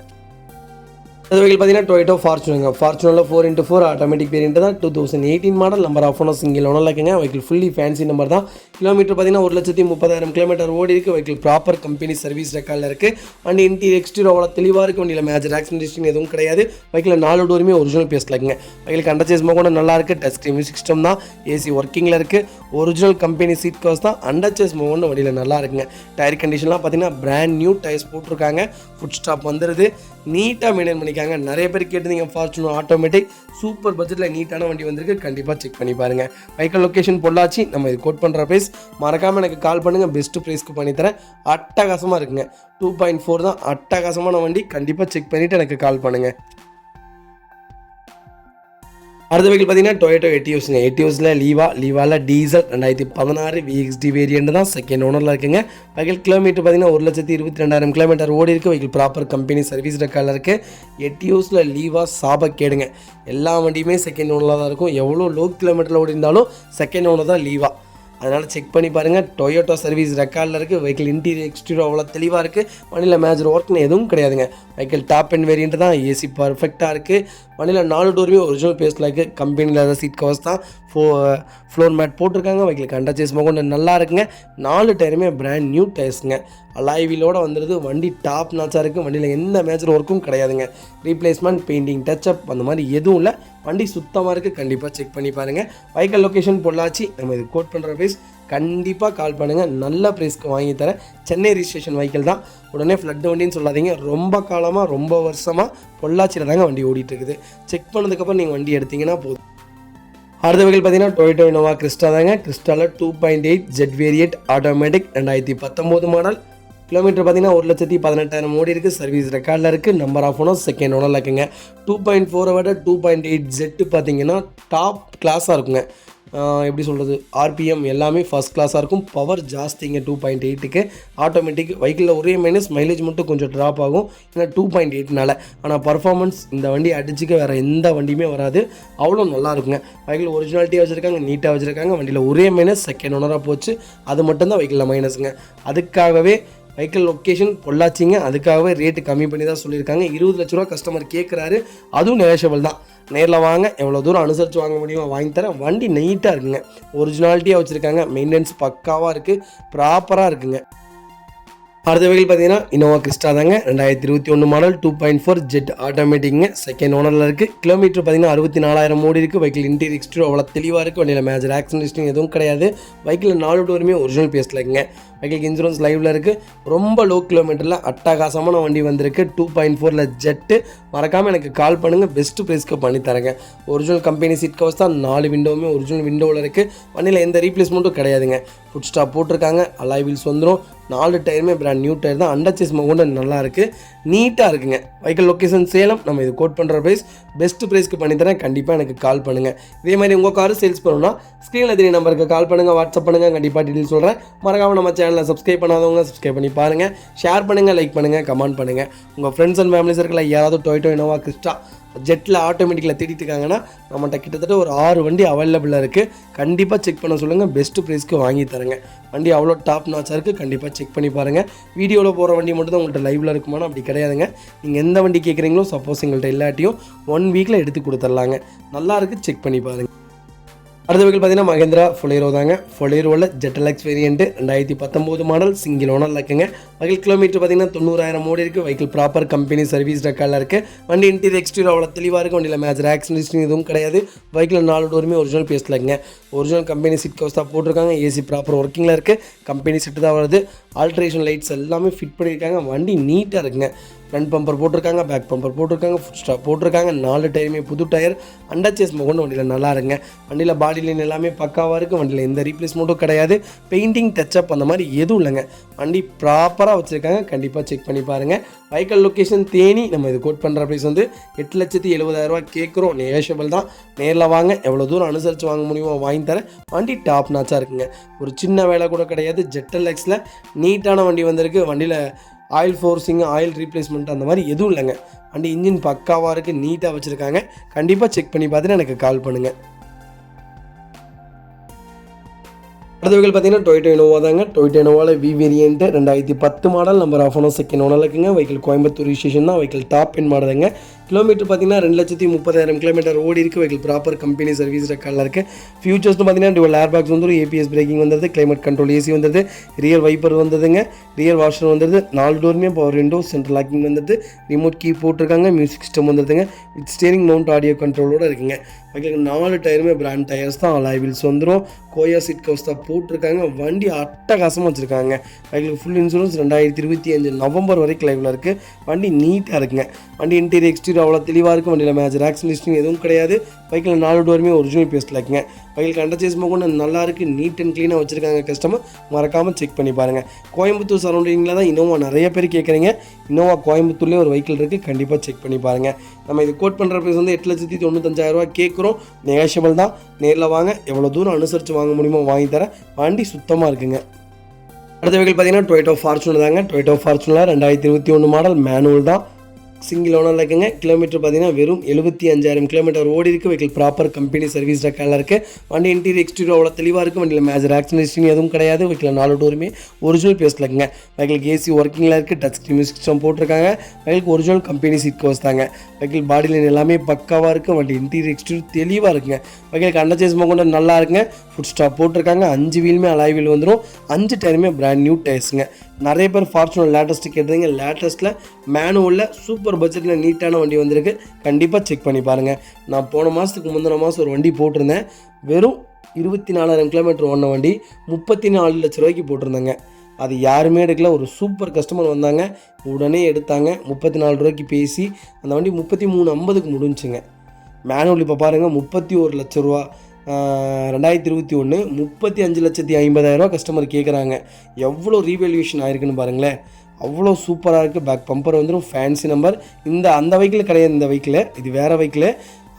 அது வெஹிக்கிள் பார்த்தீங்கன்னா டொயோட்டோ ஃபார்ச்சுனருங்க. ஃபார்ச்சுனரில் 4x4 ஆட்டோமேட்டிக் வேரியன்ட் தான். 2018 model, number of owner single ஓனரில் இருக்குங்க. வெஹிக்கிள் ஃபுல்லி ஃபேன்சி நம்பர் தான். கிலோமீட்டர் பார்த்தீங்கன்னா 1,30,000 கிலோமீட்டர் ஓடி இருக்குது. வெஹிக்கிள் ப்ராப்பர் கம்பெனி சர்வீஸ் ரெக்கார்டில் இருக்குது. வண்டி இன்டீரியர் எக்ஸ்டீரியர் அவ்வளோ தெளிவாக இருக்குது. வண்டியில் மேஜர் ஆக்சிடென்ட் எதுவும் கிடையாது. வெஹிக்கிள் 4 டோருமே ஒரிஜினல் பிளேஸில் இருக்குங்க. வெஹிக்கிள் அண்டர்ச்சேஸ் கூட நல்லா இருக்குது. டச் ஸ்க்ரீன் மியூசிக் சிஸ்டம் தான். ஏசி ஒர்க்கிங்கில் இருக்குது. ஒரிஜினல் கம்பெனி சீட் கவர்ஸ் தான். அண்டர்ச்சேஸ் கொண்டு வண்டியில் நல்லா இருக்குங்க. டயர் கண்டிஷன்லாம் பார்த்தீங்கன்னா பிராண்ட் நியூ டயர்ஸ் போட்டிருக்காங்க. ஃபுட் ஸ்டாப் வந்துடுது. நீட்டாக மெயின்டைன் பண்ணிக்காங்க. நிறைய பேர் கேட்டிருந்தீங்க ஃபார்ச்சுனர் ஆட்டோமேட்டிக் சூப்பர் பட்ஜெட்டில் நீட்டான வண்டி வந்திருக்கு. கண்டிப்பாக செக் பண்ணி பாருங்கள். Vehicle location Pollachi. நம்ம இது கோட் பண்ணுற ப்ரைஸ் மறக்காமல் எனக்கு கால் பண்ணுங்கள். பெஸ்ட்டு ப்ரைஸ்க்கு பண்ணித்தரேன். அட்டகாசமாக இருக்குங்க. 2.4 தான். அட்டகாசமான வண்டி. கண்டிப்பாக செக் பண்ணிவிட்டு எனக்கு கால் பண்ணுங்கள். அடுத்த வெஹிக்கிள் பார்த்தீங்கன்னா டொயோட்டோ எட்டியோஸ்ங்க. எட்டியோஸில் லீவாவில் டீசல் 2016 VXD வேரியண்ட் தான். செகண்ட் ஓனரில் இருக்குங்க. வெஹிக்கிள் கிலோமீட்டர் பார்த்தீங்கன்னா 1,22,000 கிலோமீட்டர் ஓடி இருக்குது. வெஹிக்கிள் ப்ராப்பர் கம்பெனி சர்வீஸ் ரெக்கார்டில் இருக்குது. எட்டியோஸில் லீவா சாபக்கேடுங்க. எல்லா வண்டியுமே செகண்ட் ஓனரில் தான் இருக்கும். எவ்வளோ லோ கிலோமீட்டரில் ஓடி இருந்தாலும் செகண்ட் ஓனர் தான் லீவா. அதனால் செக் பண்ணி பாருங்கள். டொயோட்டோ சர்வீஸ் ரெக்கார்டில் இருக்குது. வெஹிக்கிள் இன்டீரியர் எக்ஸ்டீரியர் அவ்வளோ தெளிவாக இருக்குது. வண்டியில் மேஜர் ஒர்க்னு எதுவும் கிடையாதுங்க. வெஹிக்கிள் டாப் அண்ட் வேரியண்ட் தான். ஏசி பர்ஃபெக்டாக இருக்குது. வண்டியில் 4 டோருமே ஒரிஜினல் பிளேஸில் இருக்குது. கம்பெனியில் சீட் கவர்ஸ் தான். ஃப்ளோர் மேட் போட்டிருக்காங்க. வெஹிக்கிளுக்கு அண்டர்ச்சேஸ் கொண்டு நல்லா இருக்குங்க. 4 டயருமே பிராண்ட் நியூ டயர்ஸுங்க. அலாய்வீலோடு வந்துடுது. வண்டி டாப் நாச்சாக இருக்குது. வண்டியில் எந்த மேஜர் ஒர்க்கும் கிடையாதுங்க. ரீப்ளேஸ்மெண்ட், பெயிண்டிங், டச்சப் அந்த மாதிரி எதுவும் இல்லை. வண்டி சுத்தமாக இருக்குது. கண்டிப்பாக செக் பண்ணி பாருங்கள். Vehicle location Pollachi. நம்ம இது கோட் பண்ணுற ப்ரைஸ் கண்டிப்பாக கால் பண்ணுங்கள். நல்ல ப்ரைஸ்க்கு வாங்கி தரேன். சென்னை ரிஜிஸ்ட்ரேஷன் வெஹிக்கிள் தான். உடனே ஃப்ளட் வண்டின்னு சொல்லாதீங்க. ரொம்ப காலமாக ரொம்ப வருஷமாக பொள்ளாச்சியில் தாங்க வண்டி ஓடிட்டு இருக்குது. செக் பண்ணதுக்கப்புறம் நீங்கள் வண்டி எடுத்தீங்கன்னா போதும். அடுத்த வெஹிக்கிள் பார்த்தீங்கன்னா டொயோட்டோ இனோவா கிறிஸ்டா தாங்க. கிறிஸ்டாவில் 2.8 Z variant automatic 2019 model. Kilometre பார்த்தீங்கன்னா 1,18,000 ஓடி இருக்குது. சர்வீஸ் ரெக்கார்டில் இருக்குது. நம்பர் ஆஃப் ஓனர் செகண்ட் ஓனரில் இருக்குங்க. 2.4 விட 2.8 ஜெட்டு பார்த்தீங்கன்னா டாப் கிளாஸாக இருக்குங்க. எப்படி சொல்கிறது, ஆர்பிஎம் எல்லாமே ஃபஸ்ட் கிளாஸாக இருக்கும். பவர் ஜாஸ்திங்க 2.8க்கு. ஆட்டோமேட்டிக் வெஹிக்கிளில் ஒரே மைனஸ் மைலேஜ் மட்டும் கொஞ்சம் ட்ராப் ஆகும். ஏன்னா 2.8னால. ஆனால் பர்ஃபார்மன்ஸ் இந்த வண்டி அடிச்சுக்க வேறு எந்த வண்டியுமே வராது. அவ்வளோ நல்லா இருக்குங்க. வெஹிக்கிள் ஒரிஜினாலிட்டியாக வச்சுருக்காங்க. நீட்டாக வச்சுருக்காங்க. வண்டியில் ஒரே மைனஸ் செகண்ட் ஓனராக போச்சு. அது மட்டும்தான் வெஹிக்கிளில் மைனஸுங்க. அதுக்காகவே வெஹிக்கிள் லொக்கேஷன் பொள்ளாச்சிங்க. அதுக்காகவே ரேட்டு கம்மி பண்ணி தான் சொல்லியிருக்காங்க. 20 லட்ச ரூபா கஸ்டமர் கேட்குறாரு. அதுவும் நெகோஷியபிள் தான். நேரில் வாங்க, எவ்வளோ தூரம் அனுசரித்து வாங்க முடியுமோ வாங்கி தரேன். வண்டி நீட்டாக இருக்குங்க. ஒரிஜினாலிட்டியாக வச்சுருக்காங்க. மெயின்டெனன்ஸ் பக்காவாக இருக்குது. ப்ராப்பராக இருக்குங்க. அடுத்த வெஹிக்கிள் பார்த்தீங்கன்னா இனோவா கிறிஸ்டா தாங்க. 2021 மாடல் 2.4 ஜெட் ஆட்டோமேட்டிக்ங்க. செகண்ட் ஓனரில் இருக்குது. கிலோமீட்டர் பார்த்தீங்கன்னா 64,000 ஓடி இருக்குது. வெஹிக்கிள் இன்டீரியர் எக்ஸ்டீரியர் அவ்வளோ தெளிவாக இருக்குது. வண்டியில் மேஜர் ஆக்சிடென்ட் எதுவும் கிடையாது. வெஹிக்கிள் 4 டோருமே ஒரிஜினல் பேஸில் இருக்குங்க. வெஹிக்கிள் இன்சூரன்ஸ் லைவில் இருக்குது. ரொம்ப லோ கிலோமீட்டரில் அட்டகாசமான வண்டி வந்திருக்கு. 2.4 ஜெட்டு. மறக்காமல் எனக்கு கால் பண்ணுங்கள், பெஸ்ட்டு ப்ரைஸ்க்கு பண்ணித்தரேங்க. ஒரிஜினல் கம்பெனி சீட் கவர்ஸ் தான். 4 விண்டோவுமே ஒரிஜினல் விண்டோவில் இருக்குது. வண்டியில் எந்த ரீப்ளேஸ்மெண்ட்டும் கிடையாதுங்க. ஃபுட் ஸ்டாப் போட்டிருக்காங்க. அலாய் வீல்ஸ் வந்துடும். 4 டயருமே பிராண்ட் நியூ டயர் தான். அண்டர் சேஸ் கூட நல்லா இருக்குது, நீட்டாக இருக்குங்க. Vehicle location Salem. நம்ம இது கோட் பண்ணுற ப்ரைஸ் பெஸ்ட் ப்ரைஸ்க்கு பண்ணித்தரேன். கண்டிப்பாக எனக்கு கால் பண்ணுங்கள். இதே மாதிரி உங்கள் காரு சேல்ஸ் பண்ணணும்னா ஸ்க்ரீனில் தெரிய நம்பருக்கு கால் பண்ணுங்கள், வாட்ஸ்அப் பண்ணுங்கள். கண்டிப்பாக டீட்டெயில் சொல்கிறேன். மறக்காமல் நம்ம சேனலை சப்ஸ்கிரைப் பண்ணாதவங்க சப்ஸ்கிரைப் பண்ணி பாருங்கள். ஷேர் பண்ணுங்கள், லைக் பண்ணுங்கள், கமெண்ட் பண்ணுங்கள். உங்கள் ஃப்ரெண்ட்ஸ் அண்ட் ஃபேமிலி சர்க்கிளில் யாராவது டொயோட்டோ இனோவா கிறிஸ்டா ஜெட்டில் ஆட்டோமேட்டிக்கில் தேடிட்டு இருக்காங்கன்னா நம்மகிட்ட கிட்டத்தட்ட ஒரு 6 வண்டி அவைலபிளாக இருக்குது. கண்டிப்பாக செக் பண்ண சொல்லுங்கள், பெஸ்ட்டு ப்ரைஸ்க்கு வாங்கி தரேங்க. வண்டி அவ்வளோ டாப் நாச்சாக இருக்குது. கண்டிப்பாக செக் பண்ணி பாருங்கள். வீடியோவில் போகிற வண்டி மட்டும் தான் உங்கள்கிட்ட லைவில் இருக்குமானா அப்படி கிடையாதுங்க. நீங்கள் எந்த வண்டி கேட்குறீங்களோ சப்போஸ் எங்கள்கிட்ட எல்லாத்தையும் 1 வீக்கில் எடுத்து கொடுத்துர்லாங்க. நல்லாயிருக்கு, செக் பண்ணி பாருங்கள். அடுத்த வெஹிக்கிள் பார்த்தீங்கன்னா மகேந்திரா ஃபொலேரோ தாங்க. ஃபொலேரோவில் ஜெட்டலக்ஸ் வேரியன்ட்டு 2019 மாடல் சிங்கிள் ஓனரில் இருக்குங்க. வெஹிக்கிள் கிலோமீட்டர் பார்த்தீங்கன்னா 90,000 ஓடி இருக்குது. வெஹிக்கிள் ப்ராப்பர் கம்பெனி சர்வீஸ் ரெக்கார்டில் இருக்குது. வண்டி இன்டீரியர் எக்ஸ்டீரியர் அவ்வளோ தெளிவாக இருக்குது. வண்டியில் மேஜர் ஆக்சிடென்ட் எதுவும் கிடையாது. வெஹிக்கிள் 4 டோருமே ஒரிஜினல் பேஸில் இருக்குங்க. ஒரிஜினல் கம்பெனி சீட் கவர்ஸ் தான் போட்டிருக்காங்க. ஏசி ப்ராப்பர் ஒர்க்கிங்கில் இருக்குது. கம்பெனி செட்டு தான் வருது. ஆல்ட்ரேஷன் லைட்ஸ் எல்லாமே ஃபிட் பண்ணியிருக்காங்க. வண்டி நீட்டாக இருக்குங்க. ஃப்ரண்ட் பம்பர் போட்டிருக்காங்க, பேக் பம்பர் போட்டிருக்காங்க, ஃபுட் ஸ்டாப் போட்டிருக்காங்க. 4 டயருமே புது டயர். அண்டர் சேஸ் கொண்டு வண்டியில் நல்லா இருக்குங்க. வண்டியில் பாடி லைன் எல்லாமே பக்காவாக இருக்குது. வண்டியில் எந்த ரீப்ளேஸ்மெண்ட்டும் கிடையாது. பெயிண்டிங் டச்சப் அந்த மாதிரி எதுவும் இல்லைங்க. வண்டி ப்ராப்பராக வச்சுருக்காங்க. கண்டிப்பாக செக் பண்ணி பாருங்கள். Vehicle location Theni. நம்ம இது கோட் பண்ணுற ப்ரைஸ் வந்து 8,70,000 கேட்குறோம். நெகோஷியபிள் தான். நேரில் வாங்க, எவ்வளோ தூரம் அனுசரித்து வாங்க முடியுமோ வாங்கி தரேன். வண்டி டாப் நாச்சாக இருக்குங்க. ஒரு சின்ன வேலை கூட கிடையாது. ஜெட்டலெக்ஸில் நீட்டான வண்டி வந்திருக்கு. வண்டியில் ஆயில் ஃபோர்ஸிங், ஆயில் ரீப்ளேஸ்மெண்ட் அந்த மாதிரி எதுவும் இல்லைங்க. வண்டி இன்ஜின் பக்காவாக இருக்குது, நீட்டாக வச்சுருக்காங்க. கண்டிப்பாக செக் பண்ணி பார்த்துட்டு எனக்கு கால் பண்ணுங்கள். அடுத்த வெஹிக்கிள் பார்த்தீங்கன்னா டொயோட்டோ இனோவா தாங்க. டொயோட்டோ இனோவாவில் V variant 2010 model. Number of owner second ஓனரில் இருக்குங்க. வெஹிக்கிள் கோயம்புத்தூர் ரிஜிஸ்ட்ரேஷன் தான். வெஹிக்கிள் டாப் எண்ட் மாடலுங்க. கிலோமீட்டர் பார்த்தீங்கன்னா 2,30,000 கிலோமீட்டர் ஓடி இருக்குது. வெஹிக்கிள் ப்ராப்பர் கம்பெனி சர்வீஸ் ரெக்கார்டில் இருக்குது. ஃபியூச்சர்ஸ்னு பார்த்தீங்கன்னா டுவல் ஏர் பேக்ஸ் வந்துடும். ஏபிஎஸ் பிரேக்கிங் வந்துடுது. கிளைமேட் கண்ட்ரோல் ஏசி வந்துடுது. ரியர் வைப்பர் வந்ததுங்க. ரியர் வாஷர் வந்துடுது. 4 டோருமே பவர் விண்டோ, சென்ட்ரல் லாக்கிங் வந்துடுது. ரிமோட் கீ போட்டிருக்காங்க. மியூசிக் சிஸ்டம் வந்துடுதுங்க. வித் ஸ்டீரிங் மவுண்ட் ஆடியோ கண்ட்ரோலோடு இருக்குங்க. வெஹிக்கிள் 4 டயருமே பிராண்ட் டயர்ஸ் தான். அலாய் வீல்ஸ் வந்துடும். கோயா சீட் கவர்ஸ் தான் போட்டிருக்காங்க. வண்டி அட்டகாசமாக வச்சுருக்காங்க. வெஹிக்கிள் ஃபுல் இன்சூரன்ஸ் 2025 நவம்பர் வரைக்கும் லைவில் இருக்குது. வண்டி நீட்டாக இருக்குங்க. வண்டி இன்டீரியர் எக்ஸ்டீரியர் அவ்வளோ தெளிவாக இருக்குது. வண்டியில் மேஜர் ஆக்சிடென்ட் எதுவும் கிடையாது. வெஹிக்கிள் 4 டோருமே ஒரிஜினல் பேஸில் இருக்குங்க. வெஹிக்கிள் அண்டர் சேஸ் கூட நல்லா இருக்குது. நீட் அண்ட் க்ளீனாக வச்சுருக்காங்க. கஸ்டமர் மறக்காமல் செக் பண்ணி பாருங்கள். கோயம்புத்தூர் சரௌண்டிங்கில் தான் இனோவா நிறைய பேர் கேட்குறீங்க. இனோவா கோயம்புத்தூர்லேயே ஒரு வெஹிக்கிள் இருக்குது. கண்டிப்பாக செக் பண்ணி பாருங்கள். நம்ம இது கோட் பண்ணுற ப்ரைஸ் வந்து 8,95,000 கேட்குறோம். நெகோஷியபிள் தான். நேரில் வாங்க, எவ்வளோ தூரம் அனுசரித்து வாங்க முடியுமோ வாங்கி தரேன். வண்டி சுத்தமாக இருக்குங்க. அடுத்த வெஹிக்கிள் பார்த்தீங்கன்னா டொயோட்டோ ஃபார்ச்சுனர் தாங்க. டொயோட்டோ ஃபார்ச்சுனர் 2021 மாடல் மேனுவல் தான். சிங்கிள் ஓனரில் இருக்குங்க. கிலோமீட்டர் பார்த்தீங்கன்னா வெறும் 75,000 கிலோமீட்டர் ஓடி இருக்குது. வெஹிக்கிள் ப்ராப்பர் கம்பெனி சர்வீஸ் ரெக்கார்டில் இருக்குது. வண்டி இன்டீரியர் எக்ஸ்டீரியர் அவ்வளோ தெளிவாக இருக்குது. வண்டியில் மேஜர் ஆக்சிடென்ட் எதுவும் கிடையாது. வெஹிக்கிள் 4 டோருமே ஒரிஜினல் பேஸில் இருக்குங்க. வெஹிக்கிள் ஏசி ஒர்க்கிங்கில் இருக்குது. டச் ஸ்க்ரீன் மியூசிக் சிஸ்டம் போட்டிருக்காங்க. Vehicle original company seat covers தாங்க. வெஹிக்கிள் பாடி லைன் எல்லாமே பக்காவாக இருக்குது. வண்டி இன்டீரியர் எக்ஸ்டீரியர் தெளிவாக இருக்குங்க. வெஹிக்கிள் அண்டர் சேஸ் கூட நல்லா இருக்குங்க. ஃபுட் ஸ்டாப் போட்டிருக்காங்க. 5 வீலுமே அலாய் வீல் வந்துடும். 5 டயருமே பிராண்ட் நியூ டயர்ஸுங்க. நிறைய பேர் ஃபார்ச்சுனர் லேட்டஸ்ட்டு கேட்டுறீங்க. லேட்டஸ்ட்டில் மேனுவலில் சூப்பர் பட்ஜெட்டில் நீட்டான வண்டி வந்திருக்கு. கண்டிப்பாக செக் பண்ணி பாருங்கள். நான் போன மாதத்துக்கு முந்தின மாதம் ஒரு வண்டி போட்டிருந்தேன். வெறும் 24,000 கிலோமீட்டர் ஓடின வண்டி 34 லட்ச ரூபாய்க்கு போட்டிருந்தேங்க. அது யாருமே எடுக்கல. ஒரு சூப்பர் கஸ்டமர் வந்தாங்க, உடனே எடுத்தாங்க. 34 ரூபாய்க்கு பேசி அந்த வண்டி 33,50க்கு முடிஞ்சுங்க. மேனுவல் இப்போ பாருங்கள் 31 லட்ச ரூபா. 2021 35,50,000 கஸ்டமர் கேட்குறாங்க. எவ்வளோ ரீவேல்யூஷன் ஆயிருக்குன்னு பாருங்களேன். அவ்வளோ சூப்பராக இருக்குது. பேக் பம்பர் வந்துடும். Fancy number. அந்த வெஹிக்கிள் கிடையாது. இந்த வெஹிக்கிள் இது வேறு வெஹிக்கிள்.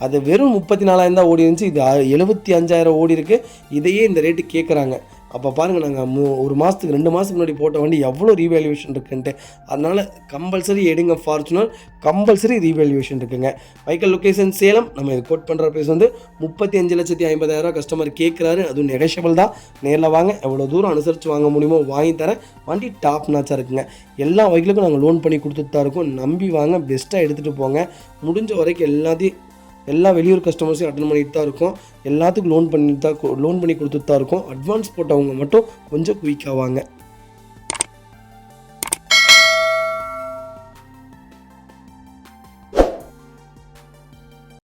அது வெறும் 34,000 தான் ஓடி இருந்துச்சு. இது 75,000 ஓடி இருக்குது. இதையே இந்த ரேட்டு கேட்குறாங்க. அப்போ பாருங்கள், நாங்கள் ஒரு மாதத்துக்கு 2 மாதத்துக்கு முன்னாடி போட்ட வண்டி எவ்வளோ ரீவேல்யூவேஷன் இருக்குன்ட்டு. அதனால் கம்பல்சரி எடுங்க ஃபார்ச்சுனர். கம்பல்சரி ரீவேல்யூவேஷன் இருக்குங்க. Vehicle location Salem. நம்ம இது கோட் பண்ணுற ப்ரைஸ் வந்து 35,50,000 கஸ்டமர் கேட்குறாரு. அதுவும் நெகோஷியபிள் தான். நேரில் வாங்க, எவ்வளோ தூரம் அனுசரித்து வாங்க முடியுமோ வாங்கி தரேன். வண்டி டாப் நாச்சாக இருக்குங்க. எல்லா வெஹிக்கிளுக்கும் நாங்கள் லோன் பண்ணி கொடுத்துட்டு தான் இருக்கோம். நம்பி வாங்க, பெஸ்ட்டாக எடுத்துகிட்டு போங்க. முடிஞ்ச வரைக்கும் எல்லா வெளியூர் கஸ்டமர்ஸையும் அட்டன் பண்ணிட்டு தான் இருக்கோம். எல்லாத்துக்கும் லோன் பண்ணி கொடுத்துட்டு தான் இருக்கோம். அட்வான்ஸ் போட்டவங்க மட்டும் கொஞ்சம் குயிக்காக வாங்க.